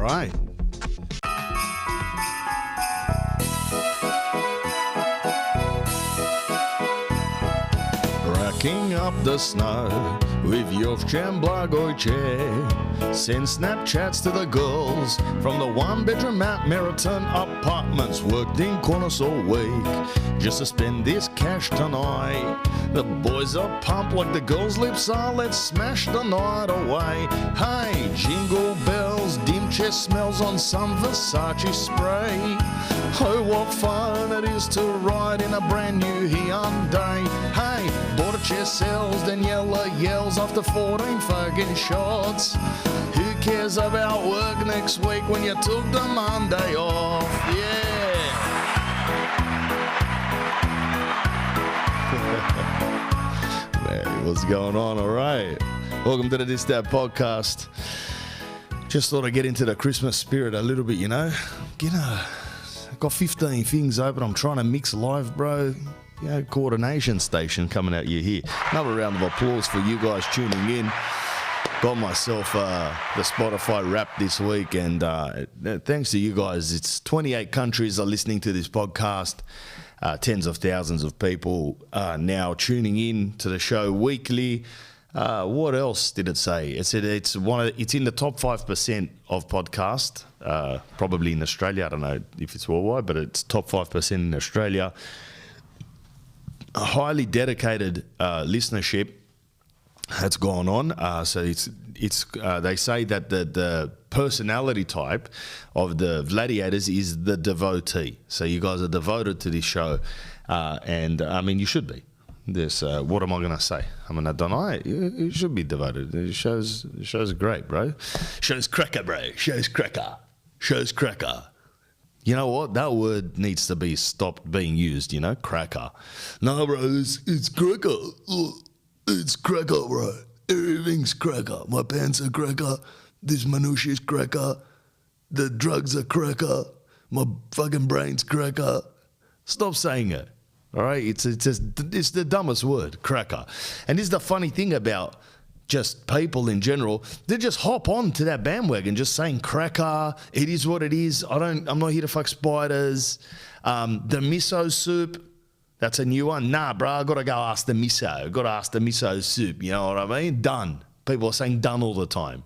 right. Racking up the snow with your Ojcze. Send Snapchats to the girls from the one-bedroom at Meriton Apartments. Worked in corners all week just to spend this cash tonight. The boys are pumped like the girls' lips are. Let's smash the night away. Hey, jingle bells, Dimche smells on some Versace spray. Oh, what fun it is to ride in a brand new Hyundai. Hey, bought a chair sells, Daniela yells after 14 fucking shots. Who cares about work next week when you took the Monday off? Yeah. Man, what's going on? All right. Welcome to the This That podcast. Just thought I'd get into the Christmas spirit a little bit, you know. I've got 15 things open. I'm trying to mix live, bro. You know, coordination station coming at you here. Another round of applause for you guys tuning in. Got myself the Spotify Wrap this week, and thanks to you guys, it's 28 countries are listening to this podcast. Tens of thousands of people are now tuning in to the show weekly. What else did it say? It said it's in the top 5% of podcast, probably in Australia. I don't know if it's worldwide, but it's top 5% in Australia. A highly dedicated listenership that's gone on. So it's they say that the personality type of the Vladiators is the devotee. So you guys are devoted to this show, and I mean you should be. This what am I gonna say? I mean I don't know. You should be devoted. The show's great, bro. Show's cracker, bro. Show's cracker. Show's cracker. You know what? That word needs to be stopped being used. You know, cracker. No, bro, it's cracker. It's cracker, bro. Everything's cracker. My pants are cracker. This minutia is cracker. The drugs are cracker. My fucking brain's cracker. Stop saying it. All right, it's the dumbest word, cracker. And this is the funny thing about just people in general. They just hop on to that bandwagon, just saying cracker. It is what it is. I'm not here to fuck spiders. The miso soup, that's a new one. Nah, bro, I gotta go ask the miso. Gotta ask the miso soup. You know what I mean? Done. People are saying done all the time.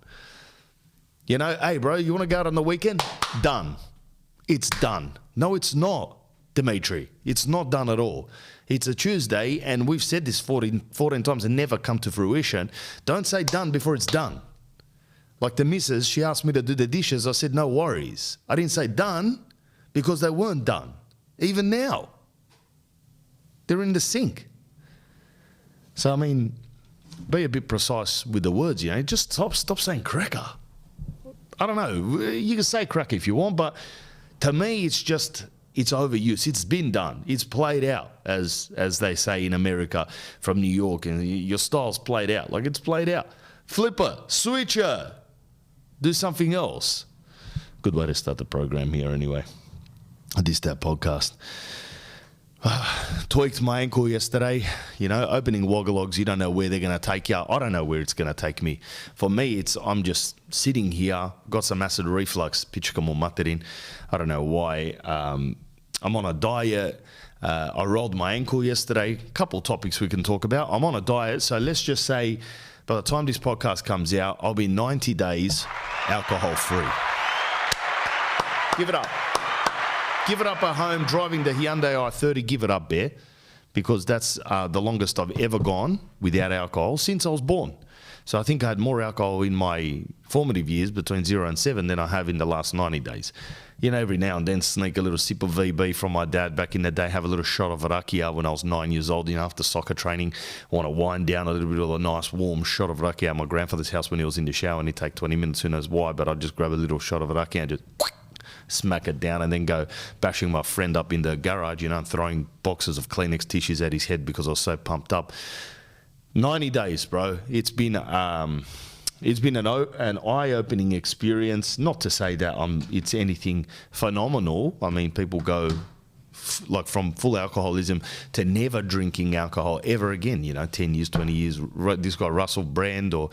You know, hey, bro, you want to go out on the weekend? Done. It's done. No, it's not. Dimitri, it's not done at all. It's a Tuesday, and we've said this 14 times and never come to fruition. Don't say done before it's done. Like the missus, she asked me to do the dishes. I said, no worries. I didn't say done because they weren't done. Even now, they're in the sink. So, I mean, be a bit precise with the words, you know. Just stop saying cracker. I don't know. You can say cracker if you want, but to me, it's overuse. It's been done. It's played out, as they say in America from New York, and your style's played out. Like it's played out. Flipper, switcher, do something else. Good way to start the program here anyway. I did that podcast. Tweaked my ankle yesterday. You know, opening Woggalogs, you don't know where they're going to take you. I don't know where it's going to take me. For me, I'm just sitting here, got some acid reflux, pichka materin. I don't know why. I'm on a diet. I rolled my ankle yesterday. A couple topics we can talk about. I'm on a diet, so let's just say by the time this podcast comes out, I'll be 90 days alcohol-free. Give it up. Give it up at home, driving the Hyundai i30, give it up there, because that's the longest I've ever gone without alcohol since I was born. So I think I had more alcohol in my formative years between 0 and 7 than I have in the last 90 days. You know, every now and then sneak a little sip of VB from my dad back in the day, have a little shot of rakia when I was 9 years old, you know, after soccer training. Want to wind down a little bit of a nice warm shot of rakia at my grandfather's house when he was in the shower, and he'd take 20 minutes, who knows why, but I'd just grab a little shot of rakia and just smack it down, and then go bashing my friend up in the garage, you know, and throwing boxes of Kleenex tissues at his head because I was so pumped up. 90 days, bro. It's been an eye-opening experience. Not to say that it's anything phenomenal. I mean, people go like from full alcoholism to never drinking alcohol ever again. You know, 10 years, 20 years. This guy Russell Brand or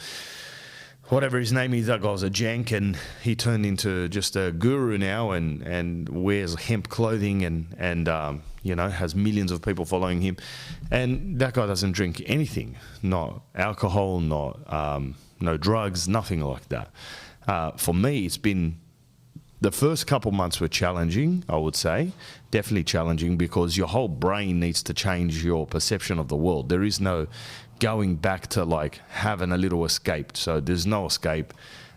whatever his name is, that guy was a jank, and he turned into just a guru now, and wears hemp clothing, and has millions of people following him. And that guy doesn't drink anything, not alcohol, not no drugs, nothing like that. For me, it's been, the first couple months were challenging, I would say. Definitely challenging, because your whole brain needs to change your perception of the world. There is no going back to like having a little escape. So there's no escape.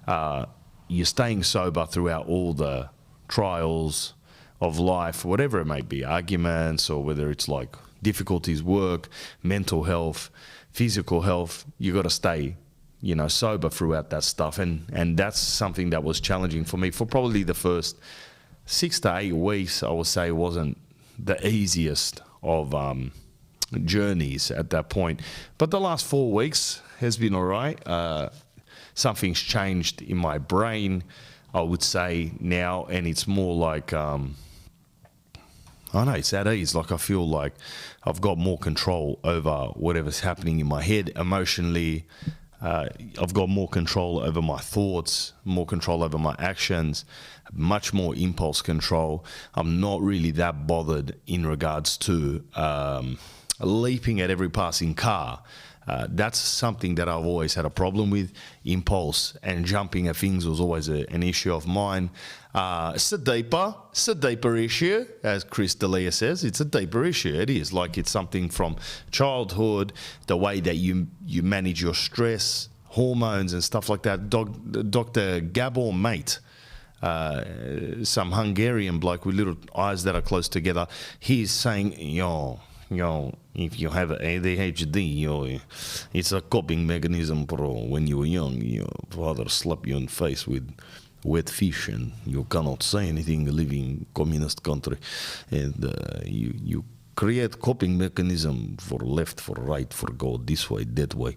You're staying sober throughout all the trials of life, whatever it may be, arguments, or whether it's like difficulties, work, mental health, physical health. You got to stay sober throughout that stuff, and that's something that was challenging for me for probably the first 6 to 8 weeks. I would say wasn't the easiest of journeys at that point, but the last 4 weeks has been all right. Something's changed in my brain, I would say now, and it's more like I know it's at ease. Like I feel like I've got more control over whatever's happening in my head emotionally. I've got more control over my thoughts, more control over my actions, much more impulse control. I'm not really that bothered in regards to leaping at every passing car. That's something that I've always had a problem with. Impulse and jumping at things was always an issue of mine. It's a deeper issue, as Chris D'Elia says. It's a deeper issue. It is like it's something from childhood, the way that you manage your stress, hormones and stuff like that. Dr. Gabor Mate, some Hungarian bloke with little eyes that are close together, he's saying, if you have ADHD, it's a coping mechanism, bro. When you were young, your father slapped you in the face with wet fish, and you cannot say anything living communist country, and you create coping mechanism for left, for right, for go this way, that way.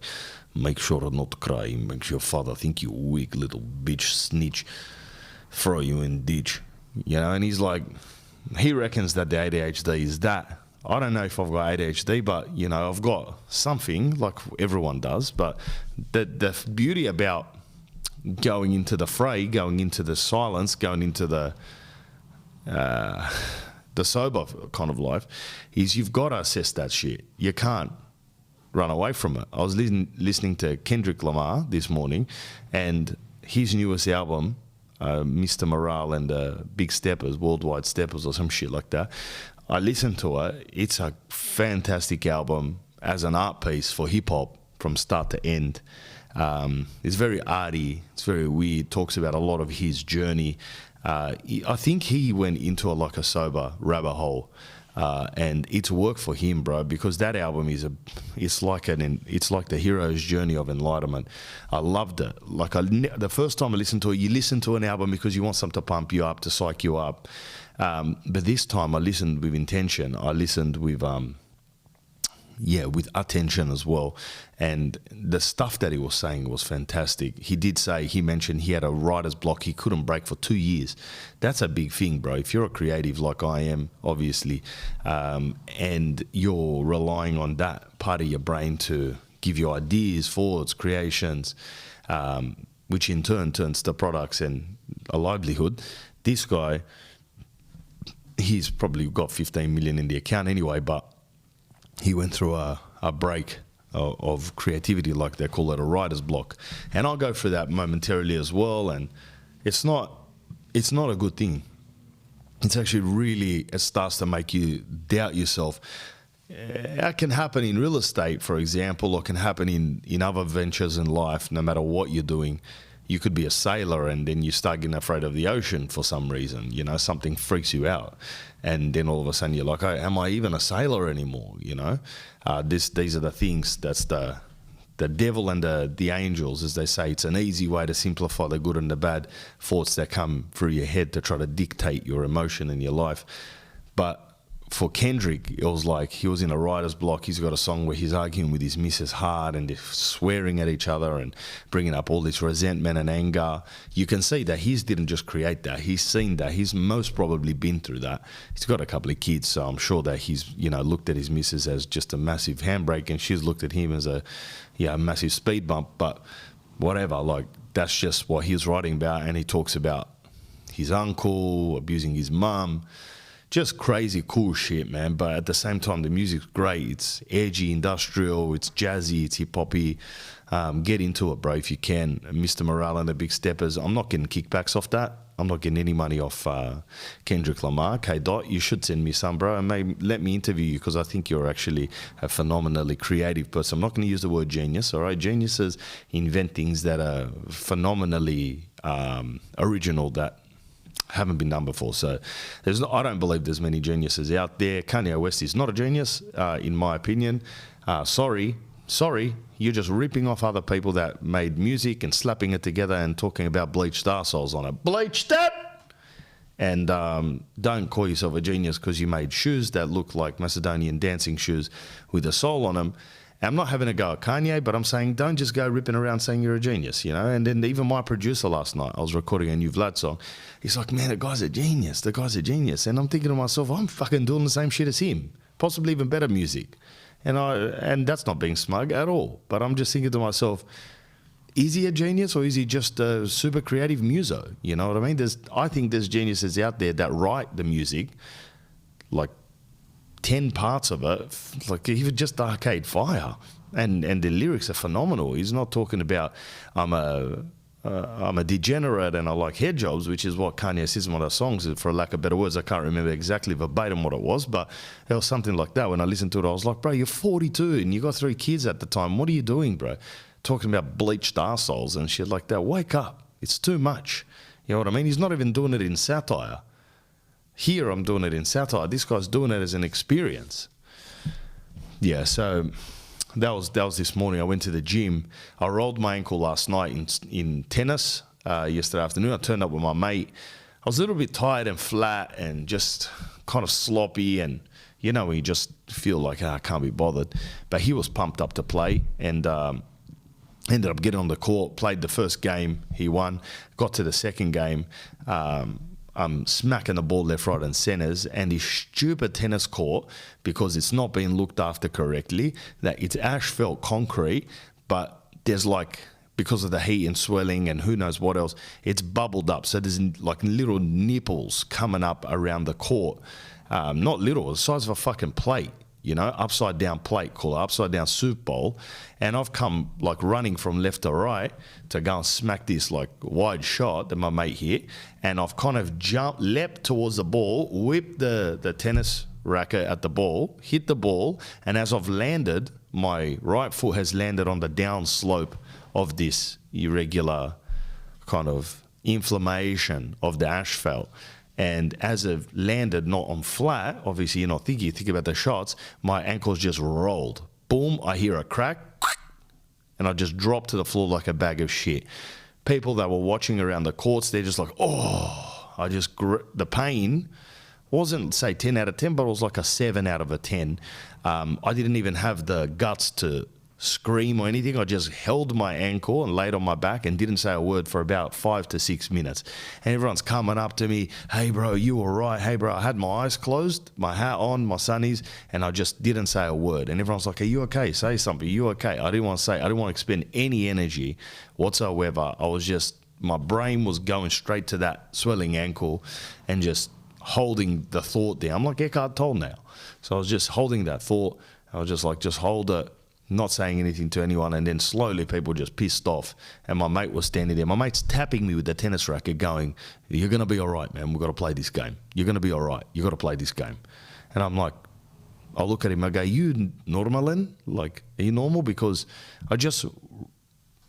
Make sure not to cry. Make your father think you weak little bitch snitch. Throw you in ditch. And he's like, he reckons that the ADHD is that. I don't know if I've got ADHD, but, I've got something like everyone does. But the beauty about going into the fray, going into the silence, going into the sober kind of life is you've got to assess that shit. You can't run away from it. I was listening to Kendrick Lamar this morning, and his newest album, Mr. Morale and Big Steppers, Worldwide Steppers or some shit like that. I listened to it. It's a fantastic album as an art piece for hip-hop from start to end. It's very arty. It's very weird. Talks about a lot of his journey. I think he went into a sober rabbit hole, and it's worked for him, bro. Because that album it's like the hero's journey of enlightenment. I loved it. The first time I listened to it, you listen to an album because you want something to pump you up, to psych you up. But this time I listened with intention. I listened with with attention as well. And the stuff that he was saying was fantastic. He mentioned he had a writer's block he couldn't break for 2 years. That's a big thing, bro. If you're a creative like I am, obviously, and you're relying on that part of your brain to give you ideas, thoughts, creations, which in turn turns to products and a livelihood. This guy, he's probably got 15 million in the account anyway, but he went through a break of creativity, like they call it, a writer's block. And I'll go through that momentarily as well. And it's not a good thing. It's actually it starts to make you doubt yourself. That can happen in real estate, for example, or can happen in other ventures in life, no matter what you're doing. You could be a sailor and then you start getting afraid of the ocean for some reason. Something freaks you out. And then all of a sudden you're like, oh, am I even a sailor anymore? These are the things, that's the devil and the angels, as they say. It's an easy way to simplify the good and the bad thoughts that come through your head to try to dictate your emotion in your life. But for Kendrick, it was like he was in a writer's block. He's got a song where he's arguing with his missus hard and they're swearing at each other and bringing up all this resentment and anger. You can see that he didn't just create that. He's seen that. He's most probably been through that. He's got a couple of kids, so I'm sure that he's looked at his missus as just a massive handbrake, and she's looked at him as a massive speed bump. But whatever. Like, that's just what he's writing about. And he talks about his uncle abusing his mum. Just crazy cool shit, man. But at the same time, the music's great. It's edgy, industrial, it's jazzy, it's hip-hoppy. Get into it, bro, if you can. Mr. Morale and the Big Steppers. I'm not getting kickbacks off that. I'm not getting any money off Kendrick Lamar. K-Dot, you should send me some, bro, and maybe let me interview you, because I think you're actually a phenomenally creative person. I'm not going to use the word genius, all right? Geniuses invent things that are phenomenally original, that haven't been done before. So I don't believe there's many geniuses out there. Kanye West is not a genius, in my opinion. Sorry, you're just ripping off other people that made music and slapping it together and talking about bleached arseholes on it. Bleached it! And don't call yourself a genius because you made shoes that look like Macedonian dancing shoes with a sole on them. I'm not having a go at Kanye, but I'm saying don't just go ripping around saying you're a genius, you know? And then even my producer last night, I was recording a new Vlad song. He's like, man, the guy's a genius. The guy's a genius. And I'm thinking to myself, I'm fucking doing the same shit as him. Possibly even better music. And that's not being smug at all. But I'm just thinking to myself, is he a genius or is he just a super creative muso? You know what I mean? I think there's geniuses out there that write the music, like 10 parts of it, like even just Arcade Fire, and the lyrics are phenomenal. He's not talking about I'm a degenerate and I like head jobs, which is what Kanye says in one of the songs, for lack of better words. I can't remember exactly verbatim what it was, but it was something like that. When I listened to it, I was like, bro, you're 42 and you got 3 kids at the time. What are you doing, bro? Talking about bleached arseholes and shit like that. Wake up. It's too much. You know what I mean? He's not even doing it in satire. Here I'm doing it in satire. This guy's doing it as an experience. Yeah, so that was this morning. I went to the gym. I rolled my ankle last night in tennis yesterday afternoon. I turned up with my mate. I was a little bit tired and flat and just kind of sloppy, and you know, you just feel like I can't be bothered. But he was pumped up to play, and ended up getting on the court, played the first game, he won. Got to the second game, I'm smacking the ball left, right and centres, and his stupid tennis court, because it's not being looked after correctly, that it's asphalt concrete, but there's like, because of the heat and swelling and who knows what else, it's bubbled up. So there's like little nipples coming up around the court. Not little, the size of a fucking plate. You know, upside down plate, call it upside down soup bowl. And I've come like running from left to right to go and smack this like wide shot that my mate hit. And I've kind of leapt towards the ball, whipped the tennis racket at the ball, hit the ball. And as I've landed, my right foot has landed on the down slope of this irregular kind of inflammation of the asphalt. And as it landed not on flat, obviously you're not thinking, you think about the shots, my ankles just rolled. Boom, I hear a crack, and I just dropped to the floor like a bag of shit. People that were watching around the courts, they're just like, oh, the pain wasn't, say, 10 out of 10, but it was like a 7 out of a 10. I didn't even have the guts to scream or anything. I just held my ankle and laid on my back and didn't say a word for about 5 to 6 minutes. And everyone's coming up to me, hey bro, you all right? Hey bro, I had my eyes closed, my hat on, my sunnies, and I just didn't say a word. And everyone's like, are you okay? Say something. Are you okay? I didn't want to expend any energy whatsoever. My brain was going straight to that swelling ankle and just holding the thought there. I'm like Eckhart Tolle now. So I was just holding that thought. I was just like, just hold it. Not saying anything to anyone, and then slowly people just pissed off, and my mate was standing there. My mate's tapping me with the tennis racket going, you're going to be all right, man. We've got to play this game. You're going to be all right. You've got to play this game. And I'm like, I look at him, I go, you normal then? Like, are you normal? Because I just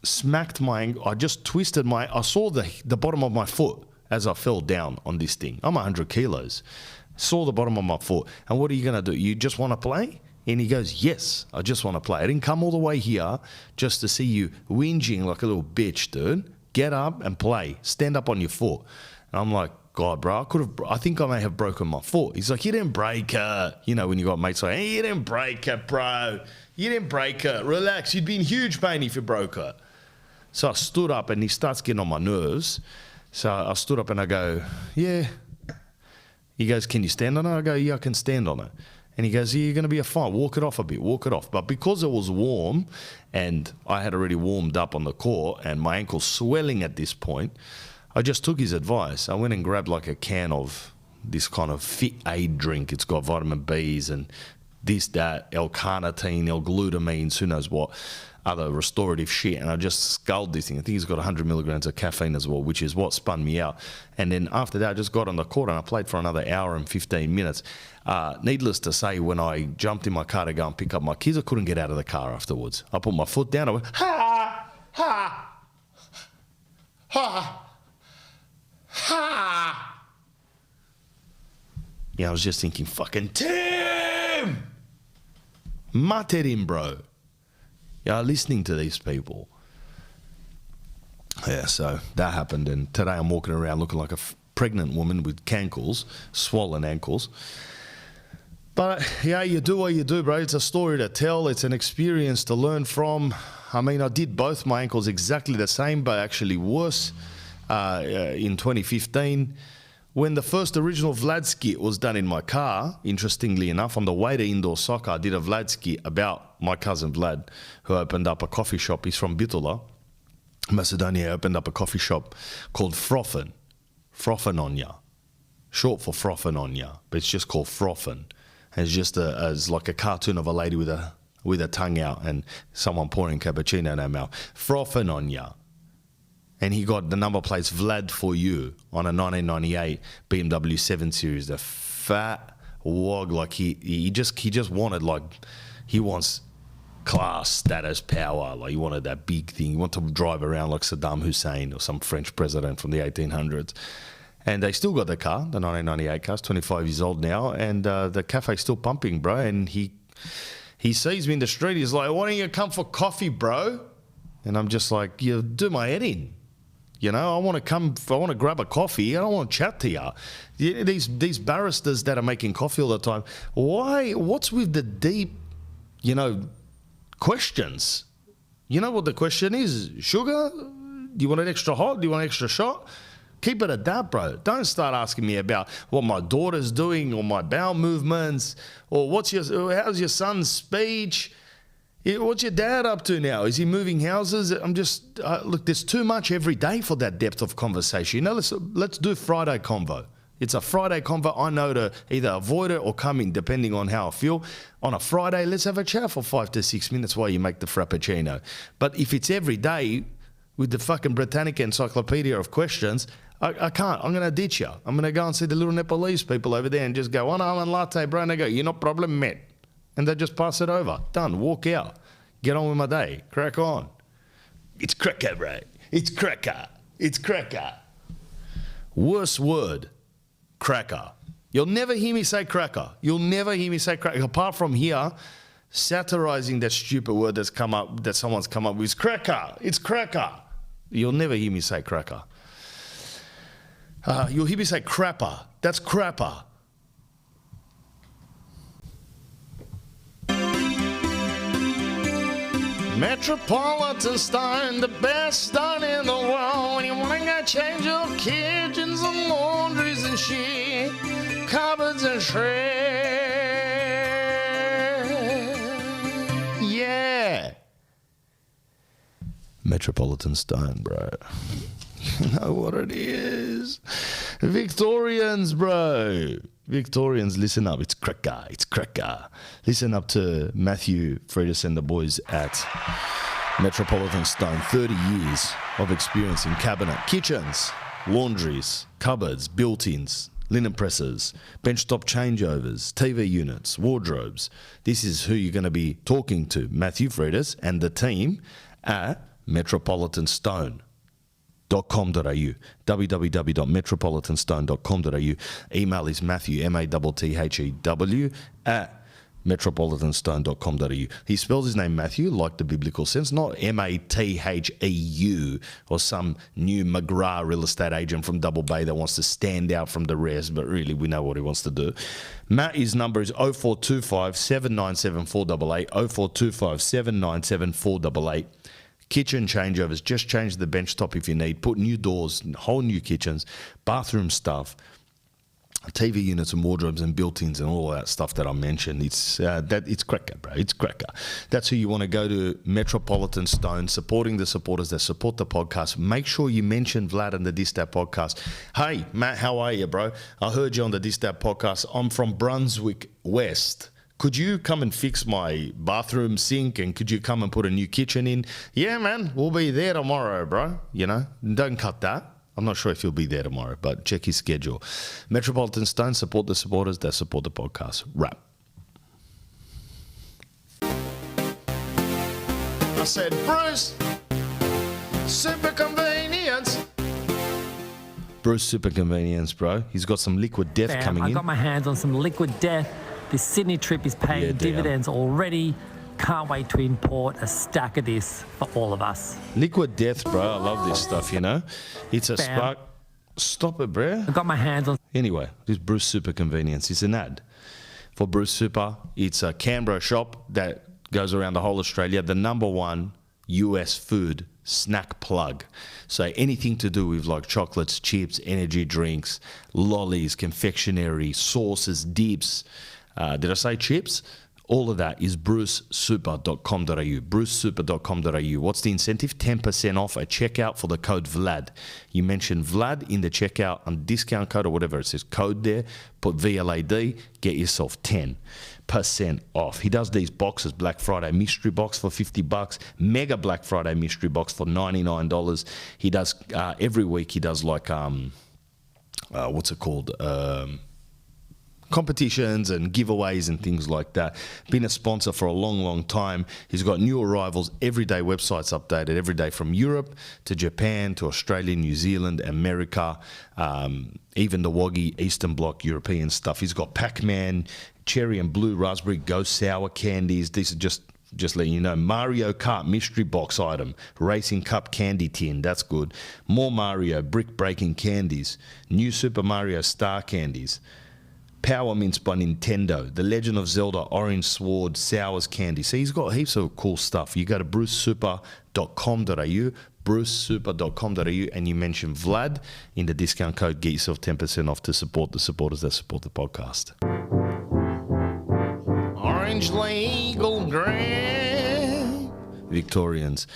smacked I just twisted I saw the bottom of my foot as I fell down on this thing. I'm 100 kilos. Saw the bottom of my foot. And what are you going to do? You just want to play? And he goes, yes, I just want to play. I didn't come all the way here just to see you whinging like a little bitch, dude. Get up and play. Stand up on your foot. And I'm like, God, bro, I think I may have broken my foot. He's like, you didn't break it. You know, when you got mates like, hey, you didn't break it, bro. You didn't break it. Relax. You'd be in huge pain if you broke it. So I stood up, and he starts getting on my nerves. So I stood up and I go, yeah. He goes, can you stand on it? I go, yeah, I can stand on it. And he goes, yeah, you're going to be fine. Walk it off a bit, walk it off. But because it was warm and I had already warmed up on the court and my ankle's swelling at this point, I just took his advice. I went and grabbed like a can of this kind of fit aid drink. It's got vitamin Bs and this, that, L-carnitine, L-glutamines, who knows what, other restorative shit. And I just sculled this thing. I think it's got 100 milligrams of caffeine as well, which is what spun me out. And then after that, I just got on the court and I played for another hour and 15 minutes. Needless to say, when I jumped in my car to go and pick up my kids, I couldn't get out of the car afterwards. I put my foot down. I went, ha, ha, ha, ha. Yeah, I was just thinking, fucking Tim! Mutt at him, bro. Yeah, listening to these people. Yeah, so that happened. And today I'm walking around looking like a pregnant woman with cankles, swollen ankles. But yeah, you do what you do, bro. It's a story to tell. It's an experience to learn from. I mean, I did both my ankles exactly the same, but actually worse in 2015. When the first original Vlad skit was done in my car, interestingly enough, on the way to indoor soccer, I did a Vlad skit about my cousin Vlad, who opened up a coffee shop. He's from Bitola, Macedonia. Opened up a coffee shop called Frothin on ya, short for Frothin on ya, but it's just called Frothin. And it's just it's like a cartoon of a lady with a tongue out and someone pouring cappuccino in her mouth. Frothin on ya. And he got the number plates Vlad for you on a 1998 BMW 7 Series. The fat wog, like he just wanted, like, he wants class, status, power. Like, he wanted that big thing. He wanted to drive around like Saddam Hussein or some French president from the 1800s. And they still got the car, the 1998 car. It's 25 years old now, and the cafe's still pumping, bro. And he sees me in the street. He's like, "Why don't you come for coffee, bro?" And I'm just like, "You do my head in." You know, I want to grab a coffee. I don't want to chat to you. These barristers that are making coffee all the time, why? What's with the deep, questions? You know what the question is? Sugar? Do you want it extra hot? Do you want an extra shot? Keep it at that, bro. Don't start asking me about what my daughter's doing or my bowel movements or how's your son's speech? What's your dad up to now? Is he moving houses? I'm just, look, there's too much every day for that depth of conversation. Let's do Friday convo. It's a Friday convo. I know to either avoid it or come in, depending on how I feel. On a Friday, let's have a chat for 5 to 6 minutes while you make the frappuccino. But if it's every day with the fucking Britannica Encyclopedia of questions, I can't. I'm going to ditch you. I'm going to go and see the little Nepalese people over there and just go, "1 almond latte, bro." And they go, "You're not problem, mate." And they just pass it over. Done. Walk out. Get on with my day. Crack on. It's cracker, bro. It's cracker. It's cracker. Worst word, cracker. You'll never hear me say cracker. You'll never hear me say cracker. Apart from here, satirizing that stupid word that someone's come up with. It's cracker. It's cracker. You'll never hear me say cracker. You'll hear me say crapper. That's crapper. Metropolitan Stone, the best stone in the world. When you want to go change your kitchens and laundries and shit, cupboards and shit. Yeah. Metropolitan Stone, bro. You know what it is. Victorians, bro. Victorians, listen up. It's cracker. It's cracker. Listen up to Matthew Freitas and the boys at Metropolitan Stone. 30 years of experience in cabinet, kitchens, laundries, cupboards, built-ins, linen presses, benchtop changeovers, TV units, wardrobes. This is who you're going to be talking to, Matthew Freitas and the team at Metropolitan Stone. .com.au, www.metropolitanstone.com.au. Email is Matthew, MATTHEW, at metropolitanstone.com.au. He spells his name Matthew like the biblical sense, not MATHEU or some new McGrath real estate agent from Double Bay that wants to stand out from the rest, but really we know what he wants to do. Matt, his number is 0425 797 488, 0425 797 488. Kitchen changeovers, just change the bench top if you need. Put new doors, whole new kitchens, bathroom stuff, TV units and wardrobes and built-ins and all of that stuff that I mentioned. It's Crackkkkker, bro. It's Crackkkkker. That's who you want to go to. Metropolitan Stone, supporting the supporters that support the podcast. Make sure you mention Vlad and the Distat podcast. Hey, Matt, how are you, bro? I heard you on the Distat podcast. I'm from Brunswick West. Could you come and fix my bathroom sink, and could you come and put a new kitchen in? Yeah, man, we'll be there tomorrow, bro. You know, don't cut that. I'm not sure if he'll be there tomorrow, but check his schedule. Metropolitan Stone, support the supporters that support the podcast. Wrap. I said, Bruce, super convenience. Bruce, super convenience, bro. He's got some liquid death coming in. I got my hands on some liquid death. This Sydney trip is paying dividends already. Can't wait to import a stack of this for all of us. Liquid death, bro. I love this stuff, you know. It's a spark. Stop it, bro. I got my hands on... Anyway, this Bruce Super Convenience is an ad for Bruce Super. It's a Canberra shop that goes around the whole Australia. The #1 US food snack plug. So anything to do with like chocolates, chips, energy drinks, lollies, confectionery, sauces, dips. Did I say chips? All of that is brucesuper.com.au. brucesuper.com.au. What's the incentive? 10% off at checkout for the code VLAD. You mention VLAD in the checkout on discount code or whatever. It says code there. Put VLAD. Get yourself 10% off. He does these boxes. Black Friday mystery box for $50. Mega Black Friday mystery box for $99. He does every week. He does like what's it called? Competitions and giveaways and things like that. Been a sponsor for a long time. He's got new arrivals every day. Websites updated every day from Europe to Japan to Australia, New Zealand, America, even the Woggy Eastern Bloc European stuff. He's got Pac-Man, cherry and blue raspberry ghost sour candies. These are just letting you know. Mario Kart mystery box item, Racing Cup candy tin, that's good. More Mario brick breaking candies, new Super Mario Star candies. Power Mints by Nintendo, The Legend of Zelda Orange Sword Sours Candy. See, he's got heaps of cool stuff. You go to brucesuper.com.au, brucesuper.com.au, and you mention Vlad in the discount code. Get yourself 10% off to support the supporters that support the podcast. Orange Legal Grant. Victorians.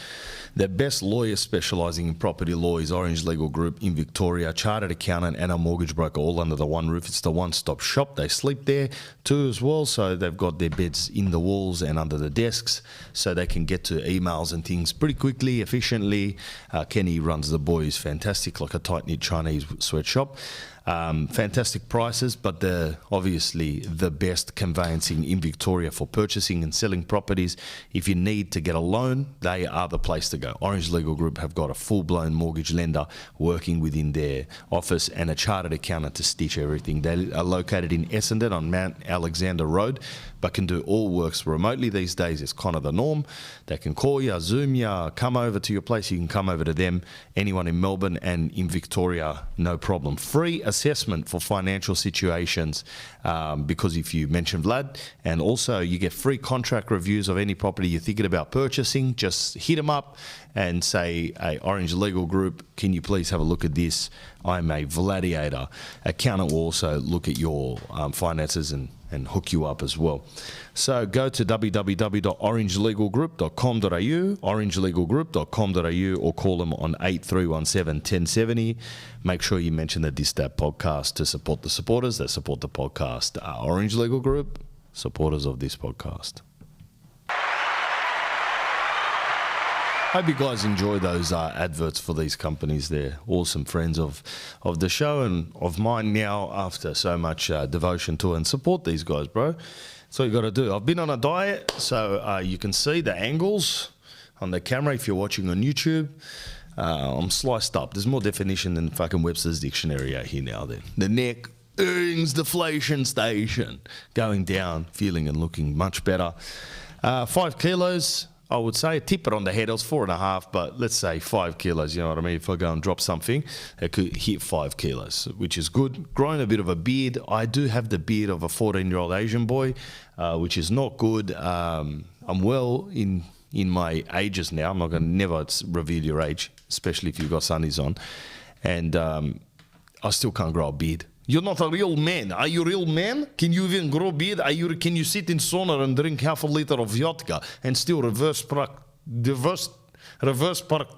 The best lawyer specialising in property law is Orange Legal Group in Victoria. Chartered accountant and a mortgage broker all under the one roof. It's the one-stop shop. They sleep there too as well, so they've got their beds in the walls and under the desks, so they can get to emails and things pretty quickly, efficiently. Kenny runs the boys, fantastic, like a tight-knit Chinese sweatshop. Fantastic prices, but obviously the best conveyancing in Victoria for purchasing and selling properties. If you need to get a loan, they are the place to go. Orange Legal Group have got a full-blown mortgage lender working within their office and a chartered accountant to stitch everything. They are located in Essendon on Mount Alexander Road, but can do all works remotely these days. It's kind of the norm. They can call you, Zoom you, come over to your place. You can come over to them. Anyone in Melbourne and in Victoria, no problem. Free assessment for financial situations because if you mention Vlad, and also you get free contract reviews of any property you're thinking about purchasing. Just hit them up and say, hey, Orange Legal Group, can you please have a look at this? I'm a Vladiator. Accountant will also look at your finances and hook you up as well. So go to www.orangelegalgroup.com.au, orangelegalgroup.com.au, or call them on 8317 1070. Make sure you mention the Distat podcast to support the supporters that support the podcast. Orange Legal Group, supporters of this podcast. Hope you guys enjoy those adverts for these companies. They're awesome friends of the show and of mine now after so much devotion to and support these guys, bro. That's what you got to do. I've been on a diet, so you can see the angles on the camera if you're watching on YouTube. I'm sliced up. There's more definition than fucking Webster's Dictionary out here now then. The neck, earnings deflation station. Going down, feeling and looking much better. 5 kilos. I would say, tip it on the head. I was 4.5, but let's say 5 kilos. You know what I mean? If I go and drop something, it could hit 5 kilos, which is good. Growing a bit of a beard. I do have the beard of a 14-year-old Asian boy, which is not good. I'm well in my ages now. I'm not going to never reveal your age, especially if you've got sunnies on. And I still can't grow a beard. You're not a real man. Are you a real man? Can you even grow beard? Can you sit in sauna and drink half a liter of vodka and still reverse park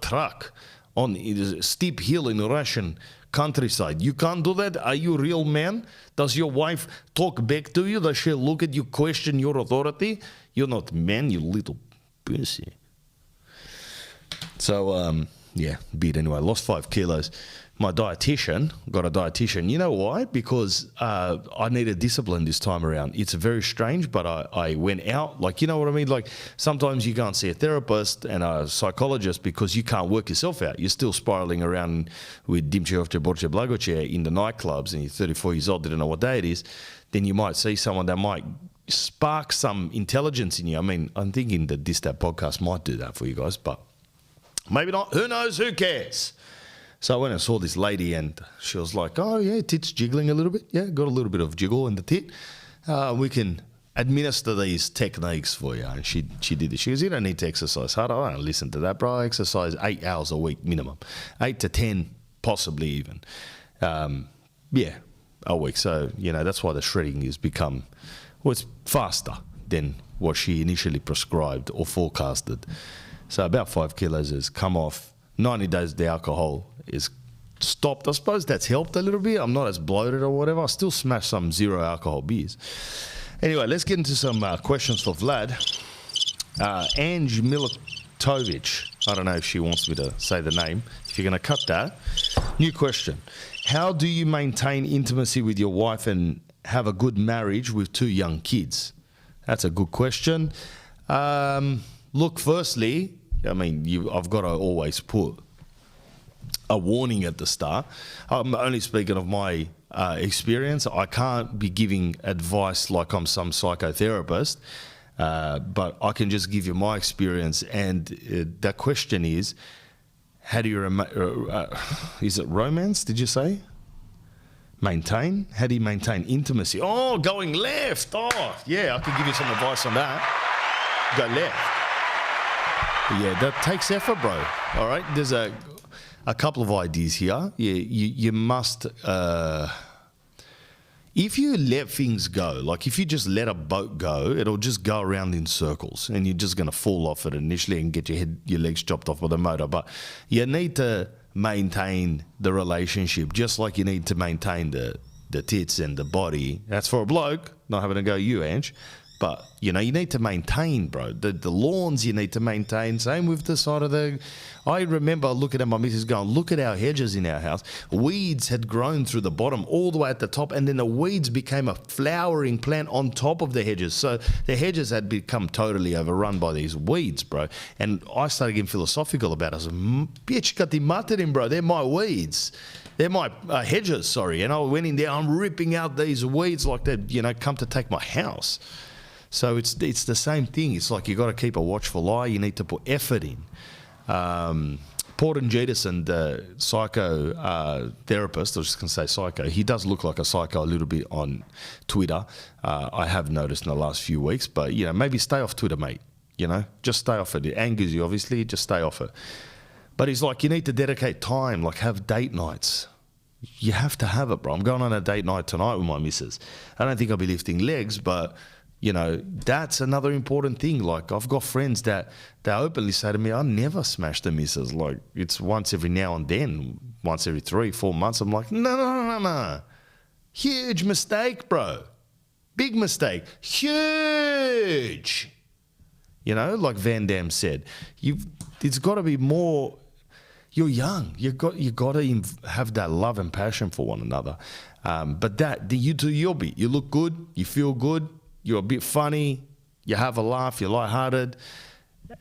truck on a steep hill in the Russian countryside? You can't do that? Are you a real man? Does your wife talk back to you? Does she look at you, question your authority? You're not man, you little pussy. So, yeah, beard anyway. Lost 5 kilos. My dietitian, got a dietitian. You know why? Because I needed discipline this time around. It's very strange, but I went out. Like, you know what I mean? Like, sometimes you can't see a therapist and a psychologist because you can't work yourself out. You're still spiraling around with Dimche, Borche, Blagoche in the nightclubs, and you're 34 years old, didn't know what day it is. Then you might see someone that might spark some intelligence in you. I mean, I'm thinking that podcast might do that for you guys, but maybe not. Who knows? Who cares? So I went and saw this lady, and she was like, oh, yeah, tit's jiggling a little bit. Yeah, got a little bit of jiggle in the tit. We can administer these techniques for you. And she did it. She goes, you don't need to exercise hard. I don't listen to that, bro. I exercise 8 hours a week minimum. 8 to 10, possibly even. Yeah, a week. So, you know, that's why the shredding has become, well, it's faster than what she initially prescribed or forecasted. So about 5 kilos has come off. 90 days the alcohol is stopped. I suppose that's helped a little bit. I'm not as bloated or whatever. I still smash some 0 alcohol beers. Anyway, let's get into some questions for Vlad. Ange Militovic. I don't know if she wants me to say the name. If you're going to cut that. New question. How do you maintain intimacy with your wife and have a good marriage with 2 young kids? That's a good question. Look, firstly, I mean, I've got to always put a warning at the start. I'm only speaking of my experience. I can't be giving advice like I'm some psychotherapist, but I can just give you my experience. And the question is, how do you, is it romance, did you say? Maintain? How do you maintain intimacy? Oh, going left. Oh, yeah, I could give you some advice on that. Go left. Yeah, that takes effort, bro. All right, there's a couple of ideas here. Yeah, you must, if you let things go, like if you just let a boat go, it'll just go around in circles, and you're just going to fall off it initially and get your legs chopped off by the motor. But you need to maintain the relationship, just like you need to maintain the tits and the body. That's for a bloke, not having to go you, Ange. But, you know, you need to maintain, bro. The lawns you need to maintain. Same with the side of the... I remember looking at my missus going, look at our hedges in our house. Weeds had grown through the bottom all the way at the top, and then the weeds became a flowering plant on top of the hedges. So the hedges had become totally overrun by these weeds, bro. And I started getting philosophical about it. I said, bitch, got the mutton in, bro. They're my weeds. They're my hedges, sorry. And I went in there, I'm ripping out these weeds like they'd, you know, come to take my house. So it's the same thing. It's like you got to keep a watchful eye. You need to put effort in. Porten Jeterson, the psycho therapist, I was just going to say psycho, he does look like a psycho a little bit on Twitter. I have noticed in the last few weeks. But, you know, maybe stay off Twitter, mate. You know, just stay off it. It angers you, obviously. Just stay off it. But he's like, you need to dedicate time, like have date nights. You have to have it, bro. I'm going on a date night tonight with my missus. I don't think I'll be lifting legs, but... you know, that's another important thing. Like, I've got friends that they openly say to me, I never smash the missus. Like, it's once every now and then, once every 3-4 months. I'm like, no. Huge mistake, bro. Big mistake. Huge. You know, like Van Damme said, it's got to be more. You're young. You got to have that love and passion for one another. But you do your bit. You look good. You feel good. You're a bit funny, you have a laugh, you're lighthearted,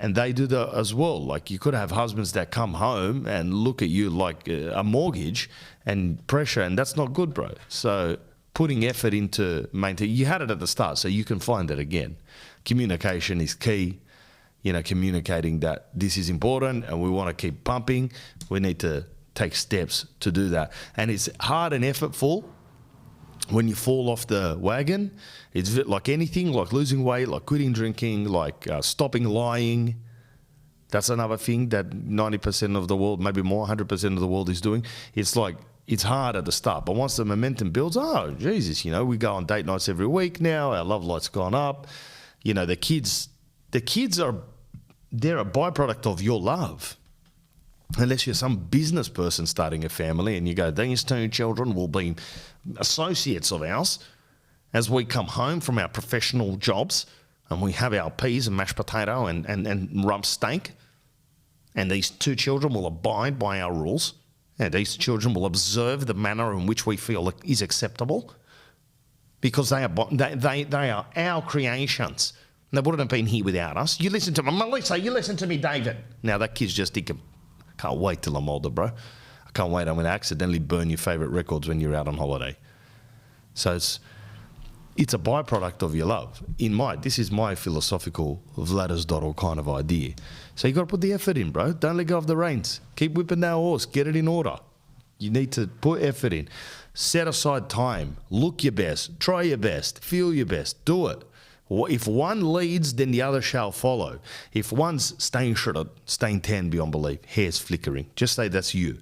and they do that as well. Like, you could have husbands that come home and look at you like a mortgage and pressure, and that's not good, bro. So putting effort into maintaining, you had it at the start, so you can find it again. Communication is key. You know, communicating that this is important and we want to keep pumping. We need to take steps to do that. And it's hard and effortful. When you fall off the wagon, it's like anything, like losing weight, like quitting drinking, like stopping lying. That's another thing that 90% of the world, maybe more, 100% of the world is doing. It's like it's hard at the start. But once the momentum builds, oh, Jesus, you know, we go on date nights every week now. Our love life's gone up. You know, the kids are, they're a byproduct of your love. Unless you're some business person starting a family and you go, these two children will be associates of ours as we come home from our professional jobs and we have our peas and mashed potato and rump steak, and these two children will abide by our rules, and these children will observe the manner in which we feel is acceptable, because they are our creations. They wouldn't have been here without us. You listen to me, Melissa, you listen to me, David. Now that kid's just thinking, can't wait till I'm older, bro. I can't wait. I'm going to accidentally burn your favourite records when you're out on holiday. So it's a byproduct of your love. This is my philosophical Vladiators kind of idea. So you got to put the effort in, bro. Don't let go of the reins. Keep whipping that horse. Get it in order. You need to put effort in. Set aside time. Look your best. Try your best. Feel your best. Do it. If one leads, then the other shall follow. If one's staying shredded, staying tan beyond belief, hair's flickering, just say that's you.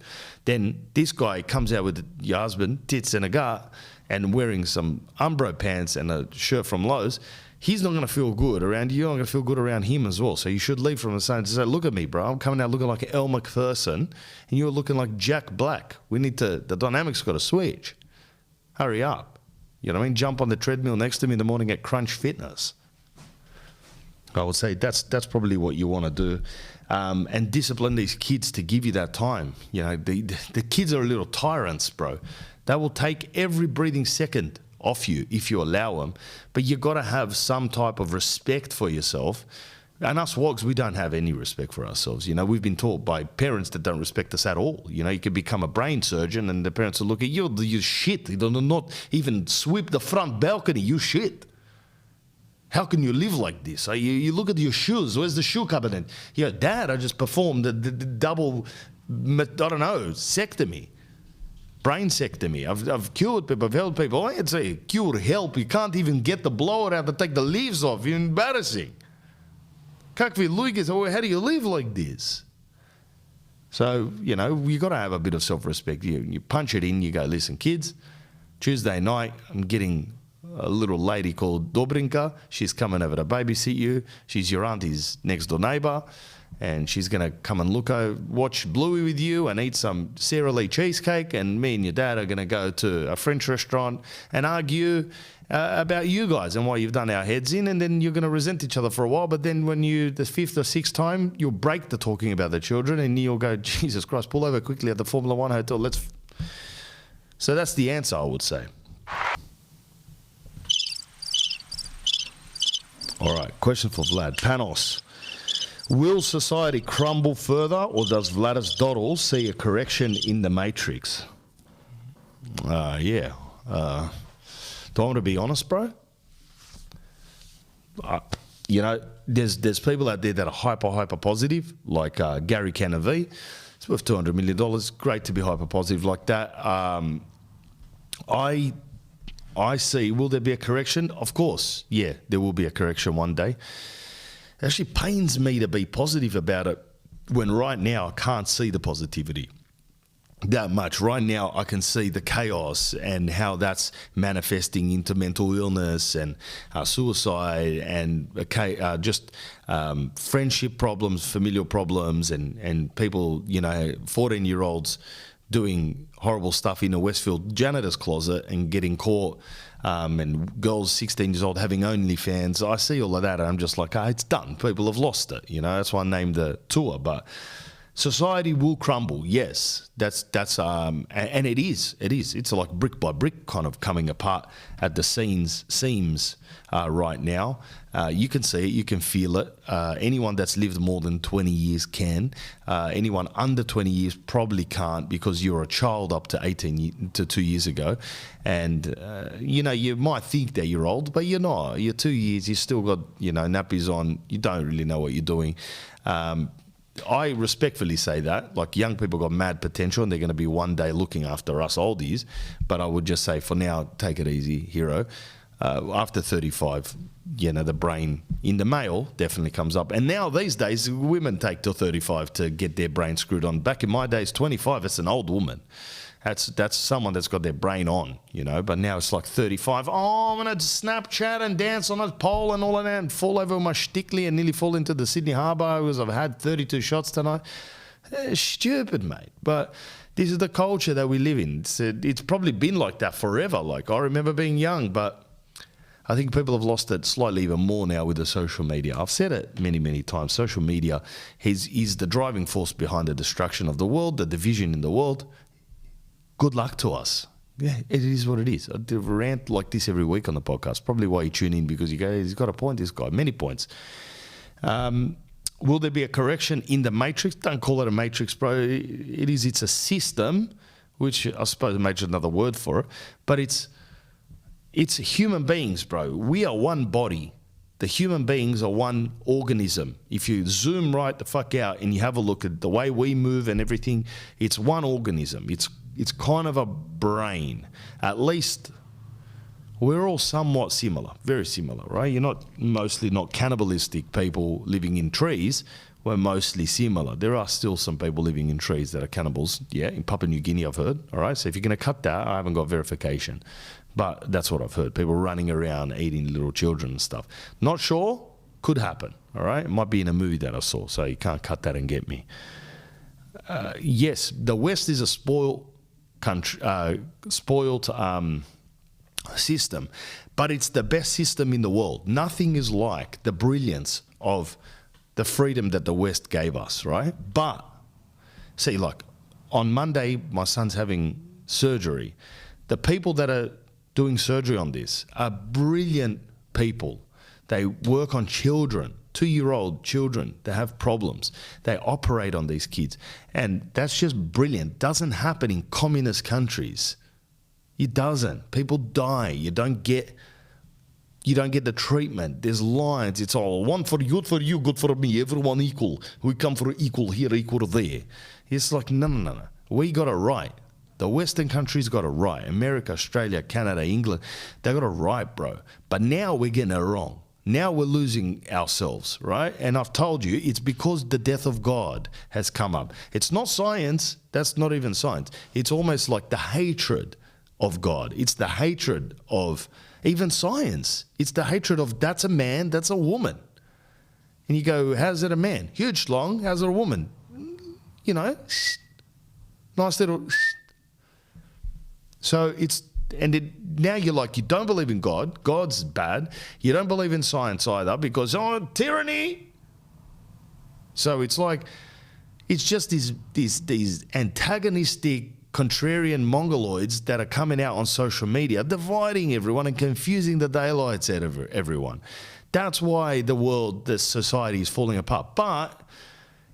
Then this guy comes out with your husband, tits and a gut, and wearing some Umbro pants and a shirt from Lowe's. He's not going to feel good around you. You're not going to feel good around him as well. So you should leave from the same to say, look at me, bro. I'm coming out looking like Elle Macpherson, and you're looking like Jack Black. The dynamics got to switch. Hurry up. You know what I mean? Jump on the treadmill next to me in the morning at Crunch Fitness. I would say that's probably what you want to do. And discipline these kids to give you that time. You know, the kids are little tyrants, bro. They will take every breathing second off you if you allow them. But you got to have some type of respect for yourself. And us wogs, we don't have any respect for ourselves. You know, we've been taught by parents that don't respect us at all. You know, you could become a brain surgeon and the parents will look at you, you shit. You do not even sweep the front balcony, you shit. How can you live like this? You look at your shoes, where's the shoe cabinet? Yeah, Dad, I just performed the double, I don't know, sectomy. Brain sectomy. I've cured people, I've helped people. I'd say cure, help. You can't even get the blower out to take the leaves off. You're embarrassing. How do you live like this? So, you know, you got to have a bit of self-respect. You punch it in, you go, listen, kids, Tuesday night, I'm getting a little lady called Dobrinka. She's coming over to babysit you. She's your auntie's next door neighbour. And she's going to come and watch Bluey with you and eat some Sara Lee cheesecake. And me and your dad are going to go to a French restaurant and argue about you guys and why you've done our heads in. And then you're going to resent each other for a while. But then when the fifth or sixth time, you'll break the talking about the children and you'll go, Jesus Christ, pull over quickly at the Formula One hotel. So that's the answer, I would say. All right, question for Vlad. Panos. Will society crumble further, or does Vladiators see a correction in the matrix? Yeah. Do I want to be honest, bro? You know, there's people out there that are hyper positive, like Gary Canavi. It's worth $200 million. Great to be hyper positive like that. I see. Will there be a correction? Of course. Yeah, there will be a correction one day. It actually pains me to be positive about it when right now I can't see the positivity that much. Right now I can see the chaos and how that's manifesting into mental illness and suicide and friendship problems, familial problems, and people, you know, 14-year-olds doing horrible stuff in a Westfield janitor's closet and getting caught, and girls 16 years old having OnlyFans. I see all of that and I'm just like, it's done. People have lost it. You know, that's why I named the tour. But society will crumble. Yes, that's and it is. It's like brick by brick kind of coming apart at the seams right now. You can see it, you can feel it. Anyone that's lived more than 20 years can. Anyone under 20 years probably can't, because you're a child up to 2 years ago. And, you know, you might think that you're old, but you're not. You're 2 years, you still got, you know, nappies on. You don't really know what you're doing. I respectfully say that. Like, young people got mad potential and they're going to be one day looking after us oldies. But I would just say, for now, take it easy, hero. After 35, you know, the brain in the male definitely comes up. And now these days, women take till 35 to get their brain screwed on. Back in my days, 25, it's an old woman. That's someone that's got their brain on, you know. But now it's like 35. Oh, I'm going to Snapchat and dance on a pole and all of that and fall over my stickly and nearly fall into the Sydney Harbour because I've had 32 shots tonight. Stupid, mate. But this is the culture that we live in. It's probably been like that forever. Like, I remember being young, but I think people have lost it slightly even more now with the social media. I've said it many, many times. Social media is the driving force behind the destruction of the world, the division in the world. Good luck to us. Yeah, it is what it is. I do rant like this every week on the podcast. Probably why you tune in, because you go, he's got a point, this guy. Many points. Will there be a correction in the matrix? Don't call it a matrix, bro. It's a system, which I suppose a matrix is another word for it, but it's human beings, bro. We are one body. The human beings are one organism. If you zoom right the fuck out and you have a look at the way we move and everything, it's one organism. It's kind of a brain. At least we're all somewhat similar, very similar, right? You're mostly not cannibalistic people living in trees. We're mostly similar. There are still some people living in trees that are cannibals. Yeah, in Papua New Guinea, I've heard. All right, so if you're going to cut that, I haven't got verification. But that's what I've heard. People running around eating little children and stuff. Not sure. Could happen. All right. It might be in a movie that I saw, so you can't cut that and get me. Yes, the West is a spoiled country, spoiled system, but it's the best system in the world. Nothing is like the brilliance of the freedom that the West gave us, right? But see, like on Monday, my son's having surgery. The people that are doing surgery on this are brilliant people. They work on children, 2-year-old children that have problems. They operate on these kids. And that's just brilliant. Doesn't happen in communist countries. It doesn't. People die. You don't get the treatment. There's lines. It's all one for you, good for me, everyone equal. We come for equal here, equal there. It's like, no. We got it right. The Western countries got it right. America, Australia, Canada, England, they got it right, bro. But now we're getting it wrong. Now we're losing ourselves, right? And I've told you, it's because the death of God has come up. It's not science. That's not even science. It's almost like the hatred of God. It's the hatred of even science. It's the hatred of that's a man, that's a woman. And you go, how's it a man? Huge schlong. How's it a woman? You know, nice little... So now you're like, you don't believe in God. God's bad. You don't believe in science either because, tyranny. So it's like, it's just these antagonistic, contrarian mongoloids that are coming out on social media, dividing everyone and confusing the daylights out of everyone. That's why the society is falling apart. But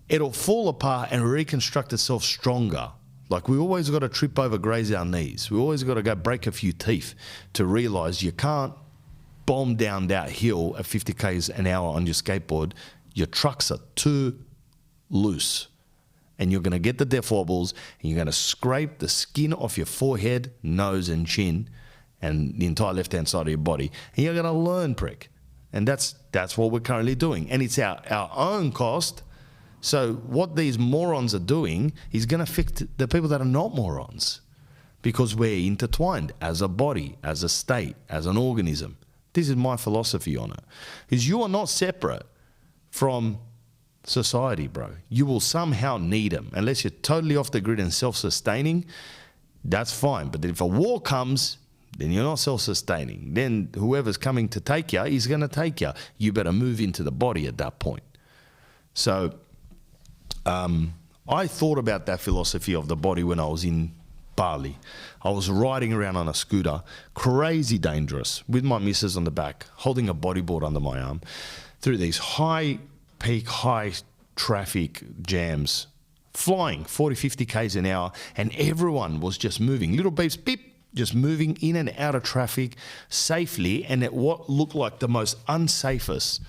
it'll fall apart and reconstruct itself stronger. Like, we always got to trip over, graze our knees. We always got to go break a few teeth to realise you can't bomb down that hill at 50 k's an hour on your skateboard. Your trucks are too loose. And you're going to get the death wobbles, and you're going to scrape the skin off your forehead, nose and chin, and the entire left-hand side of your body. And you're going to learn, prick. And that's what we're currently doing. And it's our own cost. So what these morons are doing is going to affect the people that are not morons, because we're intertwined as a body, as a state, as an organism. This is my philosophy on it. Is you are not separate from society, bro. You will somehow need them. Unless you're totally off the grid and self-sustaining, that's fine. But if a war comes, then you're not self-sustaining. Then whoever's coming to take you is going to take you. You better move into the body at that point. So... I thought about that philosophy of the body when I was in Bali. I was riding around on a scooter, crazy dangerous, with my missus on the back, holding a bodyboard under my arm, through these high peak, high traffic jams, flying 40, 50 k's an hour, and everyone was just moving. Little beeps, beep, just moving in and out of traffic safely, and at what looked like the most unsafest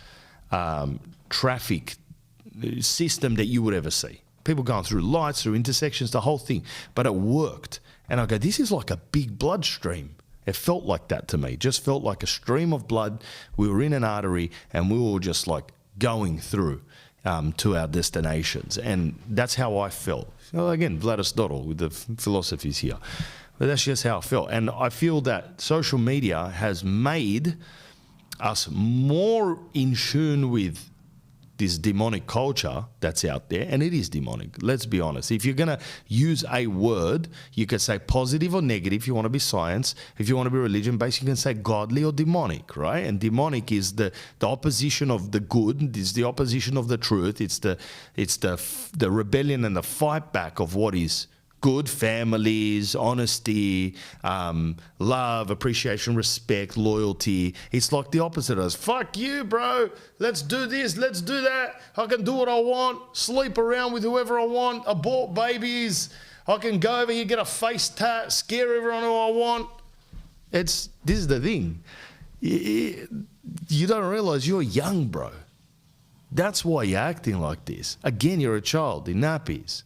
traffic system that you would ever see. People going through lights, through intersections, the whole thing. But it worked. And I go, this is like a big bloodstream. It felt like that to me. Just felt like a stream of blood. We were in an artery and we were just like going through. to our destinations. And that's how I felt. Well, again, Vladiators with the philosophies here. But that's just how I felt. And I feel that social media has made us more in tune with this demonic culture that's out there, and it is demonic. Let's be honest. If you're going to use a word, you could say positive or negative. If you want to be science, if you want to be religion-based, you can say godly or demonic, right? And demonic is the opposition of the good. It's the opposition of the truth. It's the rebellion and the fight back of what is good, families, honesty, love, appreciation, respect, loyalty. It's like the opposite of us. Fuck you, bro. Let's do this. Let's do that. I can do what I want. Sleep around with whoever I want. Abort babies. I can go over here, get a face tat, scare everyone who I want. This is the thing. You don't realize you're young, bro. That's why you're acting like this. Again, you're a child in nappies.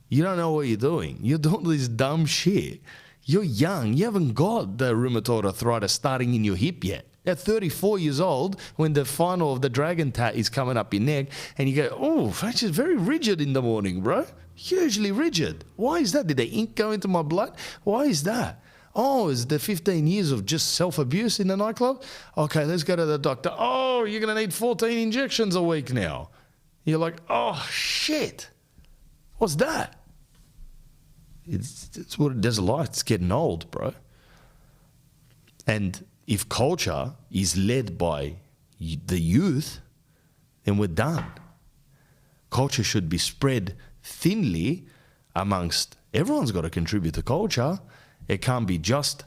You don't know what you're doing. You're doing this dumb shit. You're young. You haven't got the rheumatoid arthritis starting in your hip yet. At 34 years old, when the final of the dragon tat is coming up your neck, and you go, oh, it's just very rigid in the morning, bro. Hugely rigid. Why is that? Did the ink go into my blood? Why is that? Oh, is the 15 years of just self-abuse in the nightclub? Okay, let's go to the doctor. Oh, you're going to need 14 injections a week now. You're like, oh, shit. What's that? It's what it does. Life. It's getting old, bro. And if culture is led by the youth, then we're done. Culture should be spread thinly amongst everyone's got to contribute to culture. It can't be just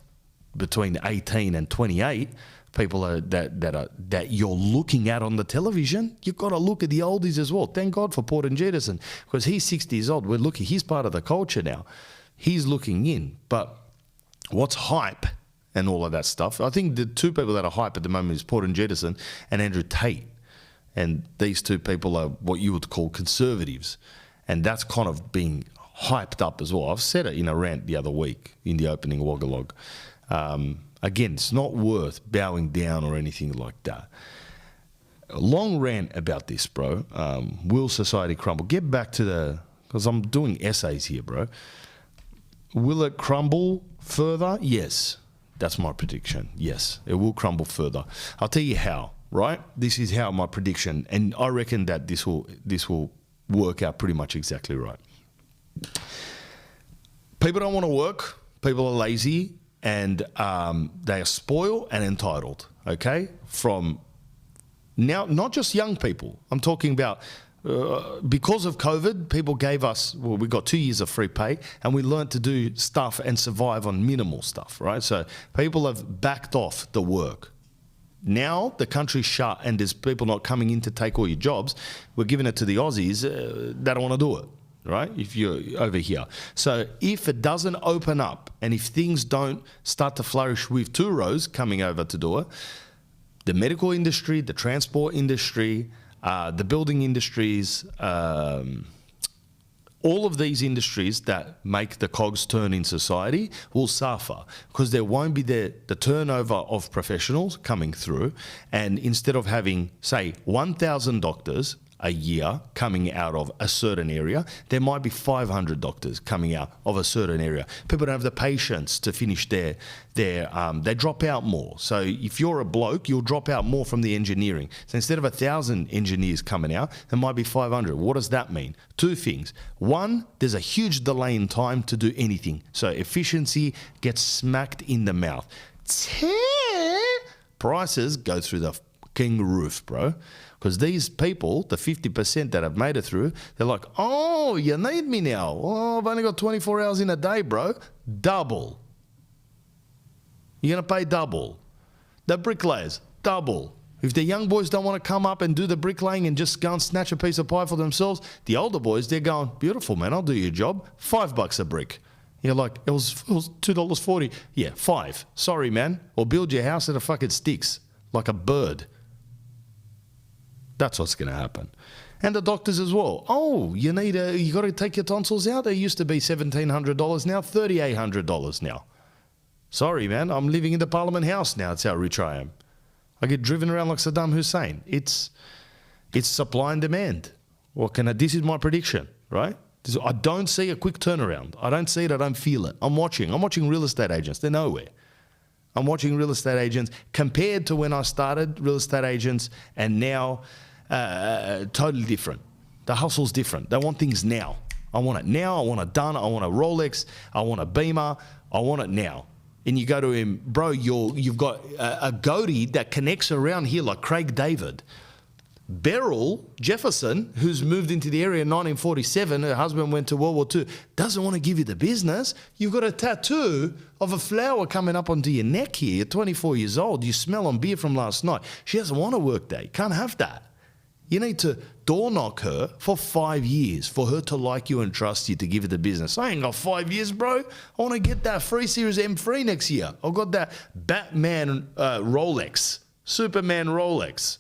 between 18 and 28 people that you're looking at on the television. You've got to look at the oldies as well. Thank God for Port and Jettison, because he's 60 years old. We're looking. He's part of the culture now. He's looking in. But what's hype and all of that stuff? I think the two people that are hype at the moment is Port and Jettison and Andrew Tate. And these two people are what you would call conservatives. And that's kind of being hyped up as well. I've said it in a rant the other week in the opening Woggalog. Again, it's not worth bowing down or anything like that. A long rant about this, bro. Will society crumble? Get back to because I'm doing essays here, bro. Will it crumble further? Yes. That's my prediction. Yes, it will crumble further. I'll tell you how, right? This is how my prediction, and I reckon that this will work out pretty much exactly right. People don't want to work. People are lazy. And they are spoiled and entitled, okay? From now, not just young people. I'm talking about because of COVID, people gave us, well, we got 2 years of free pay, and we learned to do stuff and survive on minimal stuff, right? So people have backed off the work. Now the country's shut and there's people not coming in to take all your jobs. We're giving it to the Aussies that don't want to do it. Right, if you're over here. So if it doesn't open up and if things don't start to flourish with Turos coming over to do it, the medical industry, the transport industry, the building industries, all of these industries that make the cogs turn in society will suffer because there won't be the turnover of professionals coming through. And instead of having, say, 1,000 doctors a year coming out of a certain area, there might be 500 doctors coming out of a certain area. People don't have the patience to finish they drop out more. So if you're a bloke, you'll drop out more from the engineering. So instead of 1,000 engineers coming out, there might be 500. What does that mean? Two things. One, there's a huge delay in time to do anything. So efficiency gets smacked in the mouth. Prices go through the fucking roof, bro. Because these people, the 50% that have made it through, they're like, oh, you need me now. Oh, I've only got 24 hours in a day, bro. Double. You're going to pay double. The bricklayers, double. If the young boys don't want to come up and do the bricklaying and just go and snatch a piece of pie for themselves, the older boys, they're going, beautiful, man, I'll do your job. $5 a brick. You're like, it was $2.40. Yeah, $5. Sorry, man. Or build your house out of fucking sticks like a bird. That's what's going to happen. And the doctors as well. Oh, you got to take your tonsils out? They used to be $1,700 now, $3,800 now. Sorry, man. I'm living in the Parliament House now. That's how rich I am. I get driven around like Saddam Hussein. It's supply and demand. This is my prediction, right? I don't see a quick turnaround. I don't see it. I don't feel it. I'm watching real estate agents. They're nowhere. I'm watching real estate agents compared to when I started real estate agents and now totally different. The hustle's different. They want things now. I want it now. I want it done. I want a Rolex. I want a Beamer. I want it now. And you go to him, bro, you've got a goatee that connects around here like Craig David. Beryl Jefferson, who's moved into the area in 1947, her husband went to World War II, doesn't want to give you the business. You've got a tattoo of a flower coming up onto your neck here. You're 24 years old. You smell on beer from last night. She doesn't want a work day. Can't have that. You need to door knock her for 5 years for her to like you and trust you to give her the business. I ain't got 5 years, bro. I want to get that 3 Series M3 next year. I've got that Batman Rolex, Superman Rolex.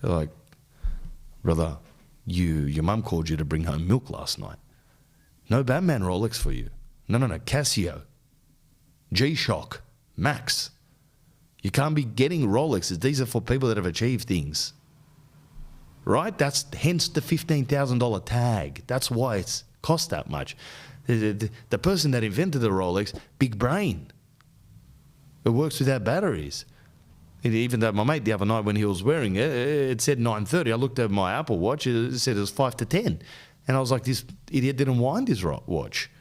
They're like, brother, your mum called you to bring home milk last night. No Batman Rolex for you. No, Casio, G-Shock, Max. You can't be getting Rolexes. These are for people that have achieved things. Right? That's hence the $15,000 tag. That's why it's cost that much. The person that invented the Rolex, big brain. It works without batteries. Even though my mate the other night when he was wearing it, it said 9:30. I looked at my Apple Watch, it said it was 5 to 10. And I was like, this idiot didn't wind his watch.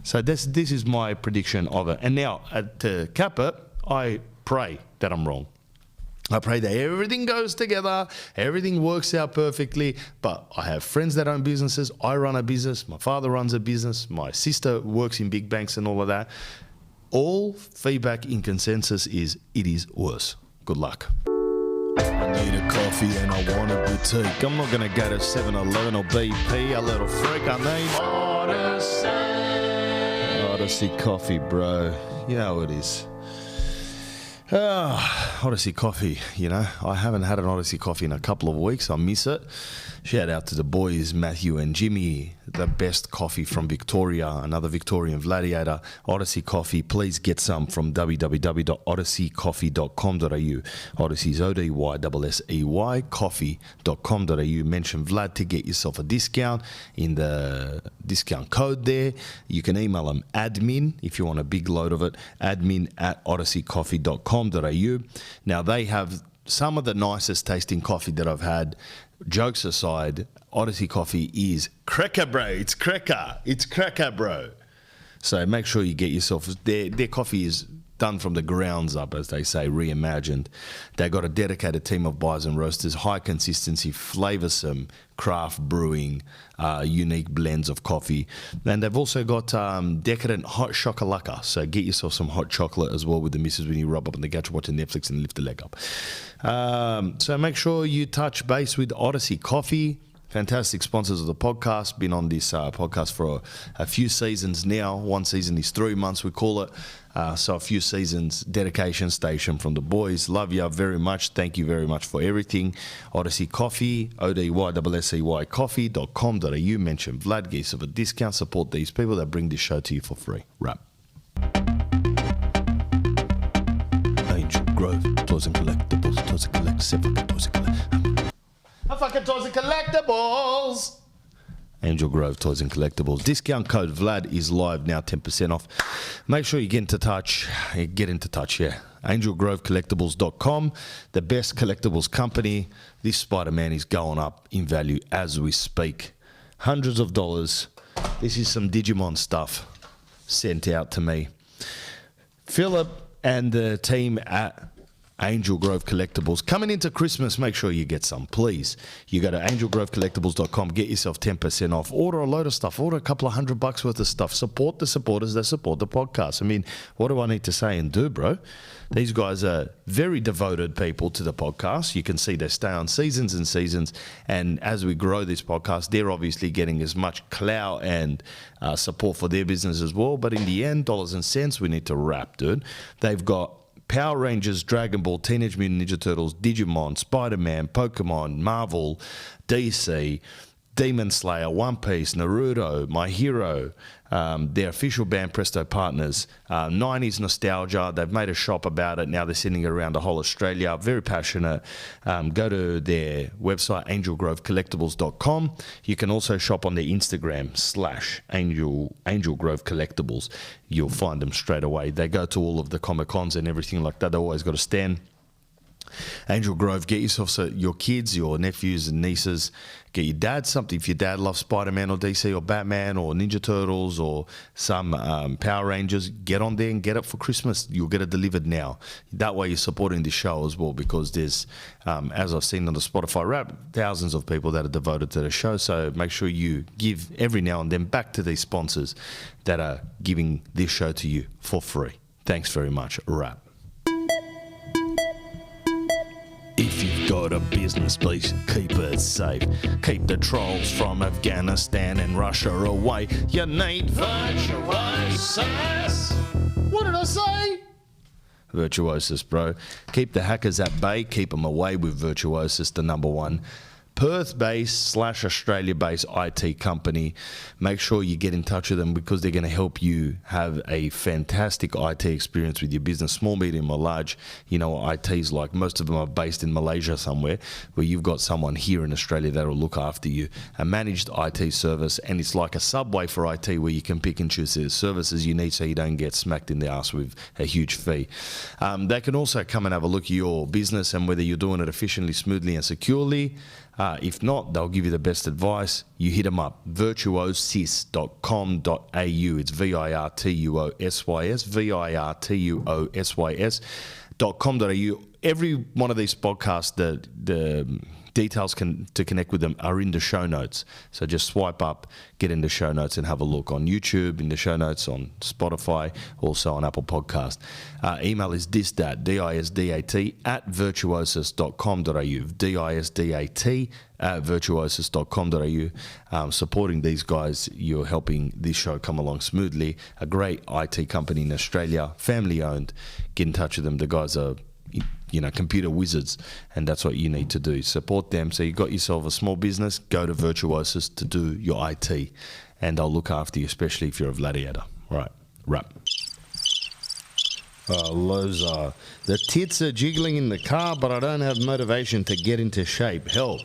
So this is my prediction of it. And now, to cap it, I pray that I'm wrong. I pray that everything goes together, everything works out perfectly, but I have friends that own businesses. I run a business. My father runs a business. My sister works in big banks and all of that. All feedback in consensus is it is worse. Good luck. I need a coffee and I want a boutique. I'm not going to go to 7-Eleven or BP. A little freak, I need Odyssey coffee, bro. You know how it is. Odyssey coffee, you know. I haven't had an Odyssey coffee in a couple of weeks. I miss it. Shout out to the boys, Matthew and Jimmy, the best coffee from Victoria, another Victorian Vladiator. Odyssey coffee, please get some from www.odysseycoffee.com.au. Odyssey's ODYSSEY, coffee.com.au. Mention Vlad to get yourself a discount in the discount code there. You can email them admin, if you want a big load of it, admin@odysseycoffee.com.au. Now, they have some of the nicest tasting coffee that I've had. Jokes aside, Odyssey coffee is cracker, bro. It's cracker, bro. So make sure you get yourself, their coffee is done from the grounds up, as they say, reimagined. They've got a dedicated team of buyers and roasters, high consistency, flavoursome craft brewing, unique blends of coffee. And they've also got decadent hot chocolate. So get yourself some hot chocolate as well with the missus when you rub up on the couch watching Netflix and lift the leg up. So make sure you touch base with Odyssey Coffee. Fantastic sponsors of the podcast. Been on this podcast for a few seasons now. One season is 3 months, we call it. So a few seasons, dedication station from the boys. Love you very much. Thank you very much for everything. Odyssey Coffee, ODYSSEY coffee.com.au. Mention Vlad, get yourself a discount. Support these people that bring this show to you for free. Wrap. Angel Grove, Toys and Collectibles, Toys and Collectibles, Toys and Collectibles. I fucking Toys and Collectibles. Angel Grove Toys and Collectibles. Discount code Vlad is live now, 10% off. Make sure you get into touch. AngelGroveCollectibles.com, the best collectibles company. This Spider-Man is going up in value as we speak. Hundreds of dollars. This is some Digimon stuff sent out to me. Philip and the team at Angel Grove Collectibles. Coming into Christmas, make sure you get some, please. You go to angelgrovecollectibles.com, get yourself 10% off. Order a load of stuff. Order a couple of $100 worth of stuff. Support the supporters that support the podcast. I mean, what do I need to say and do, bro? These guys are very devoted people to the podcast. You can see they stay on seasons and seasons. And as we grow this podcast, they're obviously getting as much clout and support for their business as well. But in the end, dollars and cents, we need to wrap, dude. They've got Power Rangers, Dragon Ball, Teenage Mutant Ninja Turtles, Digimon, Spider-Man, Pokémon, Marvel, DC, Demon Slayer, One Piece, Naruto, My Hero, their official band Presto partners, 90s nostalgia. They've made a shop about it. Now they're sending it around the whole Australia. Very passionate. Go to their website, angelgrovecollectables.com. You can also shop on their Instagram /Angel Grove Collectables. You'll find them straight away. They go to all of the Comic Cons and everything like that. They've always got a stand. Angel Grove, get yourself your kids, your nephews and nieces, get your dad something. If your dad loves Spider-Man or DC or Batman or Ninja Turtles or some Power Rangers, get on there and get it for Christmas. You'll get it delivered now. That way you're supporting the show as well, because there's, as I've seen on the Spotify Wrap, thousands of people that are devoted to the show. So make sure you give every now and then back to these sponsors that are giving this show to you for free. Thanks very much. Wrap. If you've got a business, please keep it safe. Keep the trolls from Afghanistan and Russia away. You need virtuosos. What did I say? Virtuosos, bro. Keep the hackers at bay. Keep them away with Virtuosos, the #1 Perth-based / Australia-based IT company. Make sure you get in touch with them, because they're going to help you have a fantastic IT experience with your business, small, medium or large. You know what IT's like. Most of them are based in Malaysia somewhere, where you've got someone here in Australia that will look after you. A managed IT service, and it's like a Subway for IT, where you can pick and choose the services you need so you don't get smacked in the ass with a huge fee. They can also come and have a look at your business and whether you're doing it efficiently, smoothly and securely. If not, they'll give you the best advice. You hit them up, virtuosis.com.au. It's virtuosys, virtuosys.com.au. Every one of these podcasts, the details to connect with them are in the show notes. So just swipe up, get in the show notes and have a look on YouTube, in the show notes, on Spotify, also on Apple Podcast. Email is disdat, D-I-S-D-A-T, at virtuosis.com.au, D-I-S-D-A-T, at virtuosis.com.au. Supporting these guys, you're helping this show come along smoothly. A great IT company in Australia, family owned. Get in touch with them. The guys are, computer wizards, and that's what you need to do. Support them. So you got yourself a small business, go to Virtuosis to do your IT, and they'll look after you, especially if you're a Vladiator. Right, wrap. Loza. The tits are jiggling in the car, but I don't have motivation to get into shape. Help.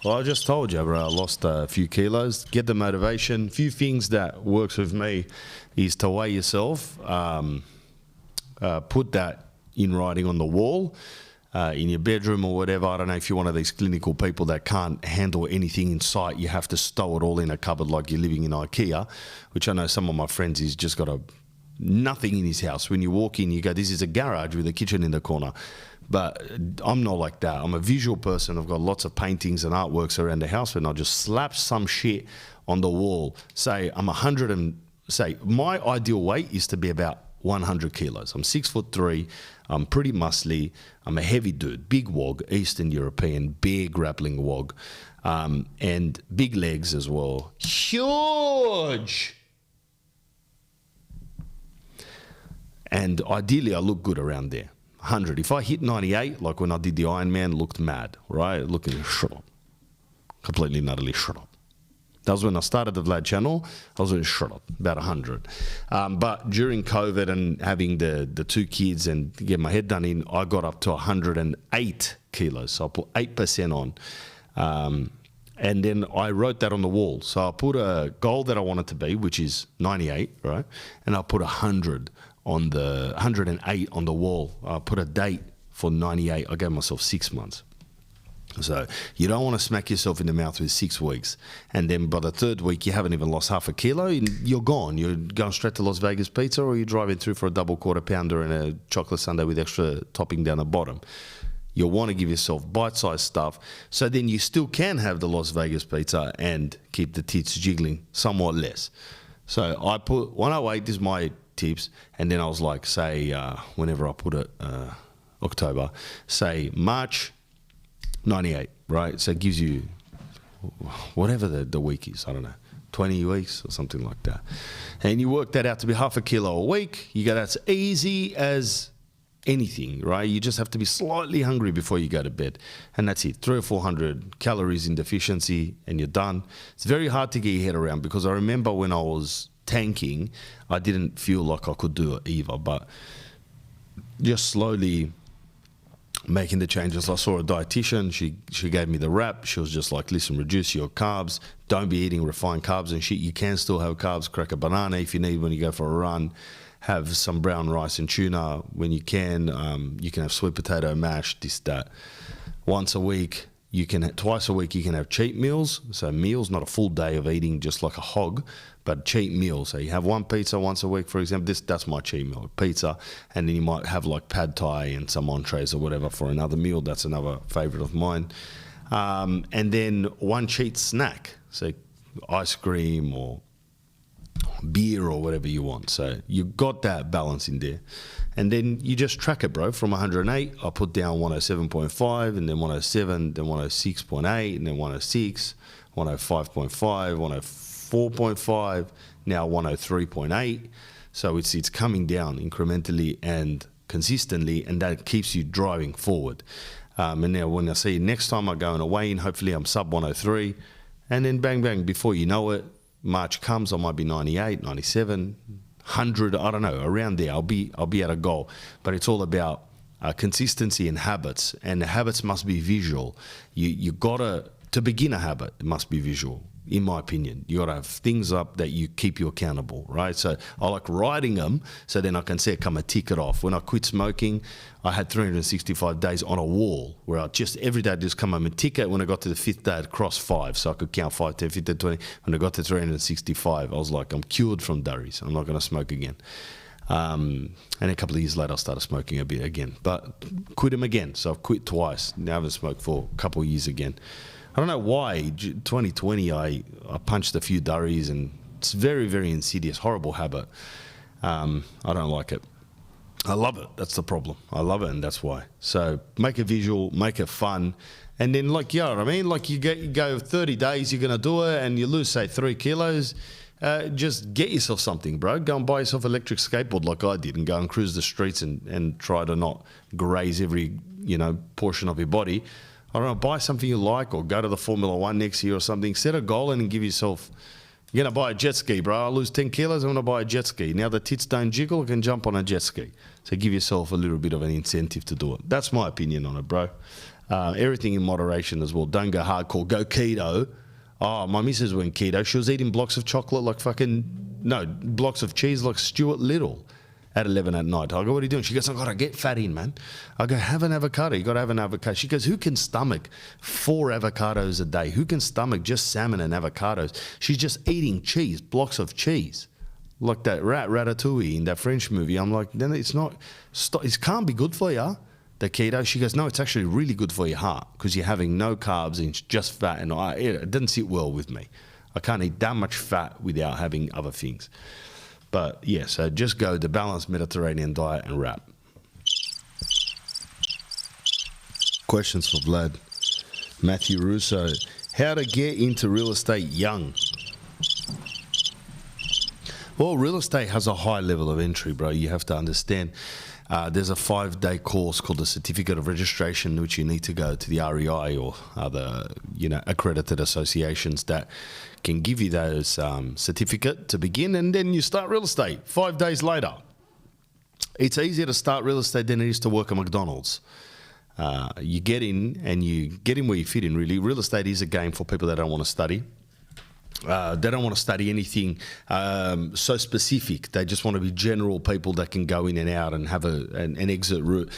Well, I just told you, bro, I lost a few kilos. Get the motivation. A few things that works with me is to weigh yourself, put that in writing on the wall, in your bedroom or whatever. I don't know if you're one of these clinical people that can't handle anything in sight. You have to stow it all in a cupboard like you're living in IKEA, which I know some of my friends, he's just got nothing in his house. When you walk in, you go, this is a garage with a kitchen in the corner. But I'm not like that. I'm a visual person. I've got lots of paintings and artworks around the house, and I'll just slap some shit on the wall. Say I'm 100 and say my ideal weight is to be about 100 kilos. I'm 6'3". I'm pretty muscly. I'm a heavy dude, big wog, Eastern European, bear grappling wog, and big legs as well. Huge! And ideally, I look good around there. 100. If I hit 98, like when I did the Ironman, looked mad, right? Looking shut up. Completely and utterly shut up. That was when I started the Vlad channel. I was shut up, about 100. But during COVID and having the 2 kids and get my head done in, I got up to 108 kilos. So I put 8% on. And then I wrote that on the wall. So I put a goal that I wanted to be, which is 98, right? And I put 108 on the wall. I put a date for 98. I gave myself 6 months. So you don't want to smack yourself in the mouth with 6 weeks, and then by the 3rd week you haven't even lost half a kilo, you're gone. You're going straight to Las Vegas Pizza, or you're driving through for a double quarter pounder and a chocolate sundae with extra topping down the bottom. You'll want to give yourself bite-sized stuff, so then you still can have the Las Vegas Pizza and keep the tits jiggling somewhat less. So I put 108 is my tips, and then I was like, say, whenever I put it, October, say March, 98, right? So it gives you whatever the week is, I don't know, 20 weeks or something like that. And you work that out to be half a kilo a week. You go, that's easy as anything, right? You just have to be slightly hungry before you go to bed, and that's it. 300 or 400 calories in deficiency and you're done. It's very hard to get your head around, because I remember when I was tanking, I didn't feel like I could do it either, but just slowly making the changes. I saw a dietitian, she gave me the rap. She was just like, listen, reduce your carbs, don't be eating refined carbs and shit. You can still have carbs, crack a banana if you need when you go for a run, have some brown rice and tuna when you can have sweet potato mash, this, that. Once a week, twice a week you can have cheat meals. So meals, not a full day of eating just like a hog, but cheat meals. So you have one pizza once a week, for example. That's my cheat meal, pizza. And then you might have like pad thai and some entrees or whatever for another meal. That's another favourite of mine. And then one cheat snack, so ice cream or beer or whatever you want. So you got that balance in there. And then you just track it, bro. From 108, I put down 107.5, and then 107, then 106.8, and then 106, 105.5, 104.5, now 103.8. So it's coming down incrementally and consistently, and that keeps you driving forward. And now when I see next time I go on a weigh-in, hopefully I'm sub 103, and then bang, bang, before you know it, March comes, I might be 98, 97, 100, I don't know, around there. I'll be at a goal. But it's all about consistency and habits, and the habits must be visual. You gotta, to begin a habit, it must be visual. In my opinion, you got to have things up that you keep you accountable, right? So I like writing them, so then I can see it come a tick it off. When I quit smoking, I had 365 days on a wall where I just every day I'd just come home and tick it. When I got to the 5th day, I'd cross 5, so I could count 5, 10, 15, 20. When I got to 365, I was like, I'm cured from durries. I'm not going to smoke again. And a couple of years later, I started smoking a bit again, but quit them again. So I've quit twice. Now I haven't smoked for a couple of years again. I don't know why. 2020, I punched a few durries, and it's very, very insidious, horrible habit. I don't like it. I love it. That's the problem. I love it, and that's why. So make it visual, make it fun, and then like, you know what I mean? Like you go 30 days, you're going to do it, and you lose, say, 3 kilos. Just get yourself something, bro. Go and buy yourself an electric skateboard like I did, and go and cruise the streets and try to not graze every, portion of your body. I don't know, buy something you like, or go to the Formula One next year or something. Set a goal in and give yourself, you're going to buy a jet ski, bro. I'll lose 10 kilos, I'm going to buy a jet ski. Now the tits don't jiggle, I can jump on a jet ski. So give yourself a little bit of an incentive to do it. That's my opinion on it, bro. Everything in moderation as well. Don't go hardcore, go keto. Oh, my missus went keto. She was eating blocks of chocolate like blocks of cheese like Stuart Little at 11 at night. I go, what are you doing? She goes, I got to get fat in, man. I go, have an avocado. You got to have an avocado. She goes, who can stomach 4 avocados a day? Who can stomach just salmon and avocados? She's just eating cheese, blocks of cheese. Like that Ratatouille in that French movie. I'm like, then it can't be good for you, the keto. She goes, no, it's actually really good for your heart, because you're having no carbs and it's just fat. And it doesn't sit well with me. I can't eat that much fat without having other things. But yeah, so just go the balanced Mediterranean diet and wrap. Questions for Vlad. Matthew Russo. How to get into real estate young? Well, real estate has a high level of entry, bro. You have to understand. There's a 5-day course called the Certificate of Registration, which you need to go to the REI or other, accredited associations that can give you those certificate to begin, and then you start real estate 5 days later. It's easier to start real estate than it is to work at McDonald's. You get in, and you get in where you fit in, really. Real estate is a game for people that don't want to study. They don't want to study anything so specific. They just want to be general people that can go in and out and have an exit route.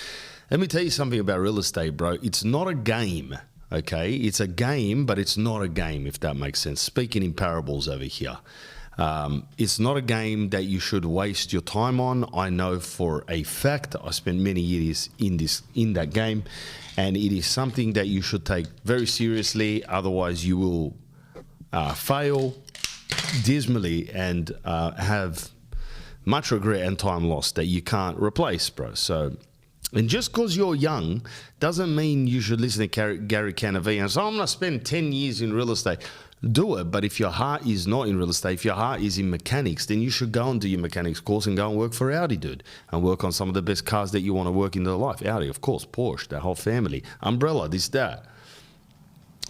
Let me tell you something about real estate, bro. It's not a game, okay? It's a game, but it's not a game, if that makes sense. Speaking in parables over here. It's not a game that you should waste your time on. I know for a fact. I spent many years in that game, and it is something that you should take very seriously. Otherwise, you will fail dismally and have much regret and time lost that you can't replace, bro. So And just because you're young doesn't mean you should listen to Gary Canavi and say, I'm going to spend 10 years in real estate. Do it, but if your heart is not in real estate, if your heart is in mechanics, then you should go and do your mechanics course and go and work for Audi, dude, and work on some of the best cars that you want to work in their life. Audi, of course, Porsche, the whole family, Umbrella, this, that.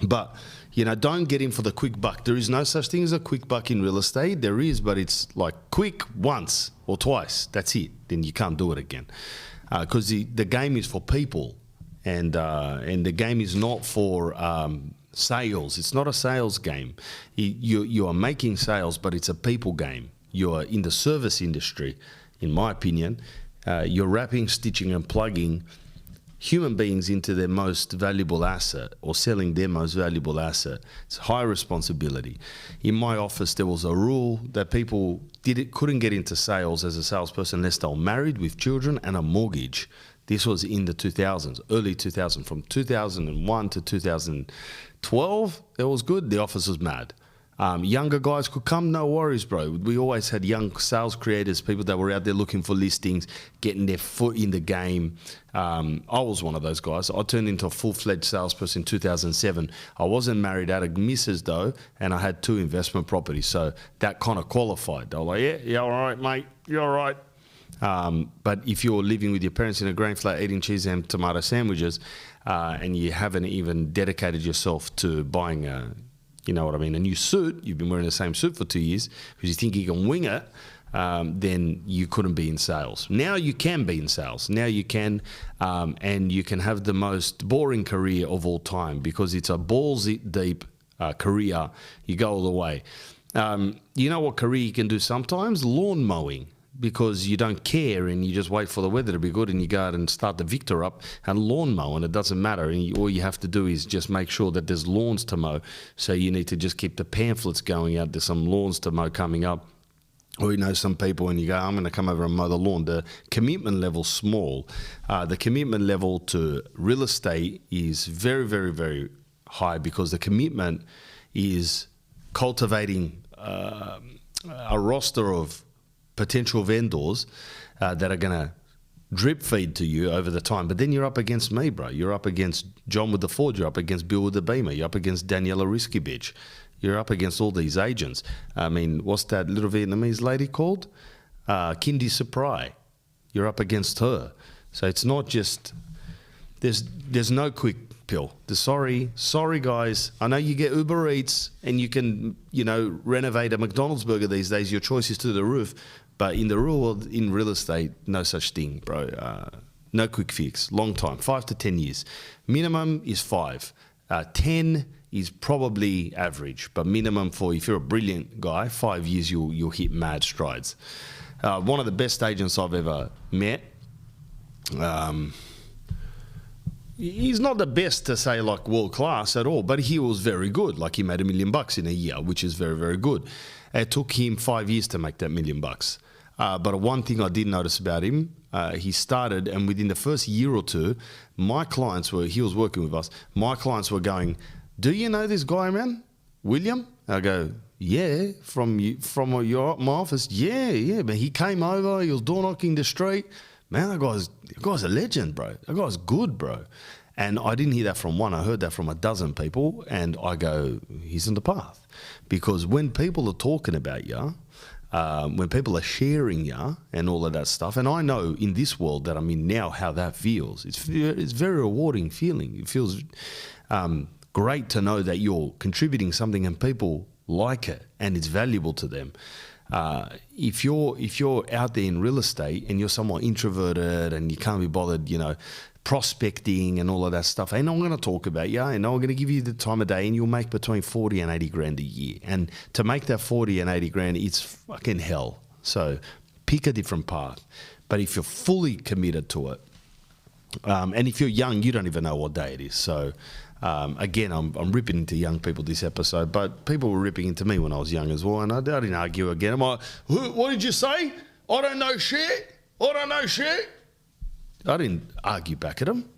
But, you know, don't get in for the quick buck. There is no such thing as a quick buck in real estate. There is, but it's like quick once or twice. That's it. Then you can't do it again. Because the game is for people, and the game is not for sales. It's not a sales game. You are making sales, but it's a people game. You are in the service industry, in my opinion. You're wrapping, stitching, and plugging human beings into their most valuable asset, or selling their most valuable asset. It's high responsibility. In my office, there was a rule that people couldn't get into sales as a salesperson unless they were married with children and a mortgage. This was in the 2000s, early 2000s. From 2001 to 2012, it was good. The office was mad. Younger guys could come, no worries, bro. We always had young sales creators, people that were out there looking for listings, getting their foot in the game. I was one of those guys. I turned into a full-fledged salesperson in 2007. I wasn't married, out of misses though, and I had 2 investment properties, so that kind of qualified. They were like, yeah, all right, mate, you're all right. But if you're living with your parents in a grain flat, eating cheese and tomato sandwiches, and you haven't even dedicated yourself to buying you know what I mean, a new suit, you've been wearing the same suit for 2 years because you think you can wing it, then you couldn't be in sales. Now you can be in sales. Now you can, and you can have the most boring career of all time because it's a balls deep career. You go all the way. You know what career you can do sometimes? Lawn mowing. Because you don't care and you just wait for the weather to be good and you go out and start the Victor up and lawn mow, and it doesn't matter. And all you have to do is just make sure that there's lawns to mow. So you need to just keep the pamphlets going out. There's some lawns to mow coming up. Or you know some people and you go, I'm going to come over and mow the lawn. The commitment level's small. The commitment level to real estate is very, very, very high because the commitment is cultivating a roster of potential vendors that are going to drip feed to you over the time. But then you're up against me, bro. You're up against John with the Ford. You're up against Bill with the Beamer. You're up against Daniela Risky Bitch. You're up against all these agents. I mean, what's that little Vietnamese lady called? Kindy Surprise. You're up against her. So it's not just, there's no quick pill. Sorry guys. I know you get Uber Eats and you can, you know, renovate a McDonald's burger these days. Your choice is to the roof. But in the real world, in real estate, no such thing, bro. No quick fix. Long time, 5 to 10 years. Minimum is 5. 10 is probably average, but minimum for, if you're a brilliant guy, 5 years you'll hit mad strides. One of the best agents I've ever met. He's not the best to say like world class at all, but he was very good. Like he made $1 million in a year, which is very, very good. It took him 5 years to make that $1 million. But one thing I did notice about him, he started, and within the first year or two, my clients were, he was working with us, my clients were going, do you know this guy, man? William? I go, yeah, from my office. Yeah, but he came over, he was door knocking the street. Man, that guy's a legend, bro. That guy's good, bro. And I didn't hear that from one. I heard that from a dozen people. And I go, he's on the path. Because when people are talking about you, when people are sharing you and all of that stuff, and I know in this world that I'm in now how that feels. It's very rewarding feeling. It feels great to know that you're contributing something and people like it and it's valuable to them. If you're out there in real estate and you're somewhat introverted and you can't be bothered, you know, prospecting and all of that stuff, and I'm going to talk about you, and I'm going to give you the time of day, and you'll make between 40 and 80 grand a year. And to make that 40 and 80 grand, it's fucking hell. So pick a different path. But if you're fully committed to it, and if you're young, you don't even know what day it is. So again, I'm ripping into young people this episode, but people were ripping into me when I was young as well, and I didn't argue again. I'm like, what did you say? I don't know shit. I don't know shit. I didn't argue back at them.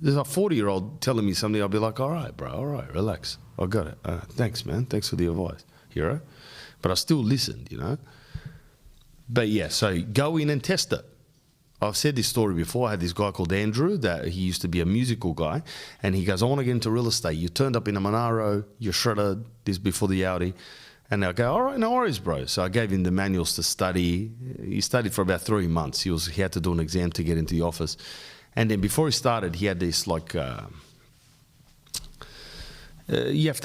There's a 40-year-old telling me something, I'll be like, all right, bro, all right, relax. I got it. Thanks, man. Thanks for the advice, hero. But I still listened, you know. But yeah, so go in and test it. I've said this story before. I had this guy called Andrew that he used to be a musical guy, and he goes, I want to get into real estate. You turned up in a Monaro, you're shredded, this before the Audi. And I go, all right, no worries, bro. So I gave him the manuals to study. He studied for about 3 months. He had to do an exam to get into the office. And then before he started, he had this like, you have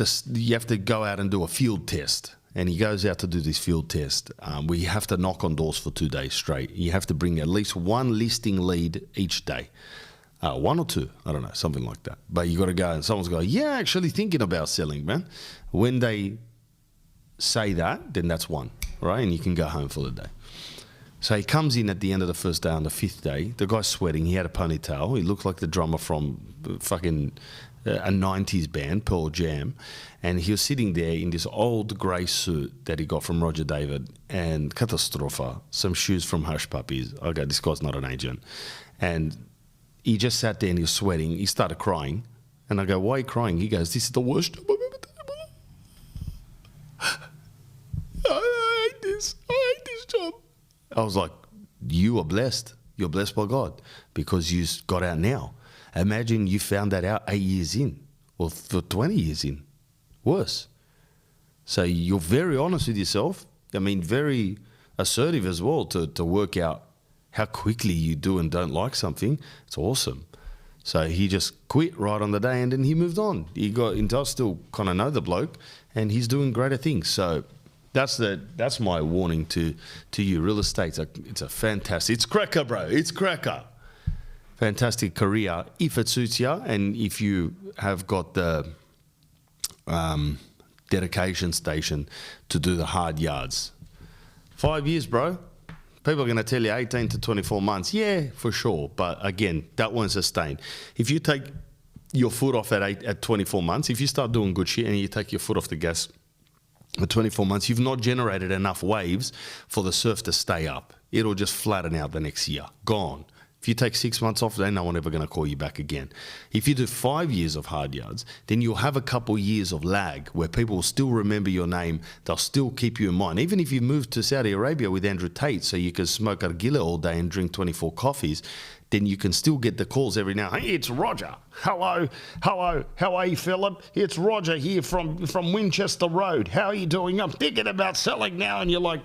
to go out and do a field test. And he goes out to do this field test. We have to knock on doors for 2 days straight. You have to bring at least one listing lead each day. 1 or 2, I don't know, something like that. But you got to go and someone's going, yeah, actually thinking about selling, man. When they say that, then that's 1, right? And you can go home for the day. So he comes in at the end of the first day on the 5th day. The guy's sweating. He had a ponytail. He looked like the drummer from fucking a 90s band, Pearl Jam. And he was sitting there in this old grey suit that he got from Roger David and catastropha, some shoes from Hush Puppies. Okay, this guy's not an agent. And he just sat there and he was sweating. He started crying. And I go, why are you crying? He goes, this is the worst job I've ever done in my life. I hate this job. I was like, you are blessed. You're blessed by God because you got out now. Imagine you found that out 8 years in or for 20 years in. Worse. So you're very honest with yourself. I mean, very assertive as well to work out how quickly you do and don't like something. It's awesome. So he just quit right on the day and then he moved on. He got into, I still kind of know the bloke and he's doing greater things. So that's my warning to you. Real estate, it's a fantastic, it's cracker, bro. It's cracker. Fantastic career if it suits you and if you have got the dedication station to do the hard yards. 5 years, bro. People are going to tell you 18 to 24 months. Yeah, for sure. But again, that won't sustain. If you take your foot off at 24 months, if you start doing good shit and you take your foot off the gas at 24 months, you've not generated enough waves for the surf to stay up. It'll just flatten out the next year. Gone. If you take 6 months off, then no one ever going to call you back again. If you do 5 years of hard yards, then you'll have a couple years of lag where people will still remember your name. They'll still keep you in mind. Even if you moved to Saudi Arabia with Andrew Tate so you can smoke argila all day and drink 24 coffees, then you can still get the calls every now. Hey, it's Roger. Hello. How are you, Philip? It's Roger here from Winchester Road. How are you doing? I'm thinking about selling now. And you're like,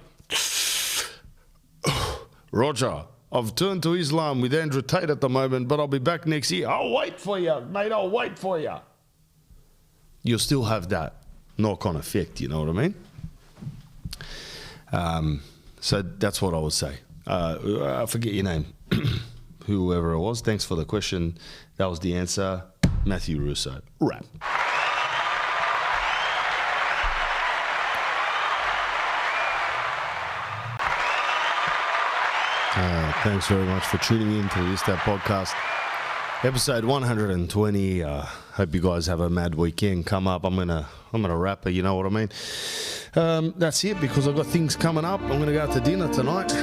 Roger, I've turned to Islam with Andrew Tate at the moment, but I'll be back next year. I'll wait for you, mate. I'll wait for you. You'll still have that knock-on effect, you know what I mean? So that's what I would say. I forget your name. Whoever it was, thanks for the question. That was the answer. Matthew Russo. Wrap. Thanks very much for tuning in to the That Podcast. Episode 120. Hope you guys have a mad weekend come up. I'm gonna wrap it, you know what I mean? That's it because I've got things coming up. I'm gonna go out to dinner tonight.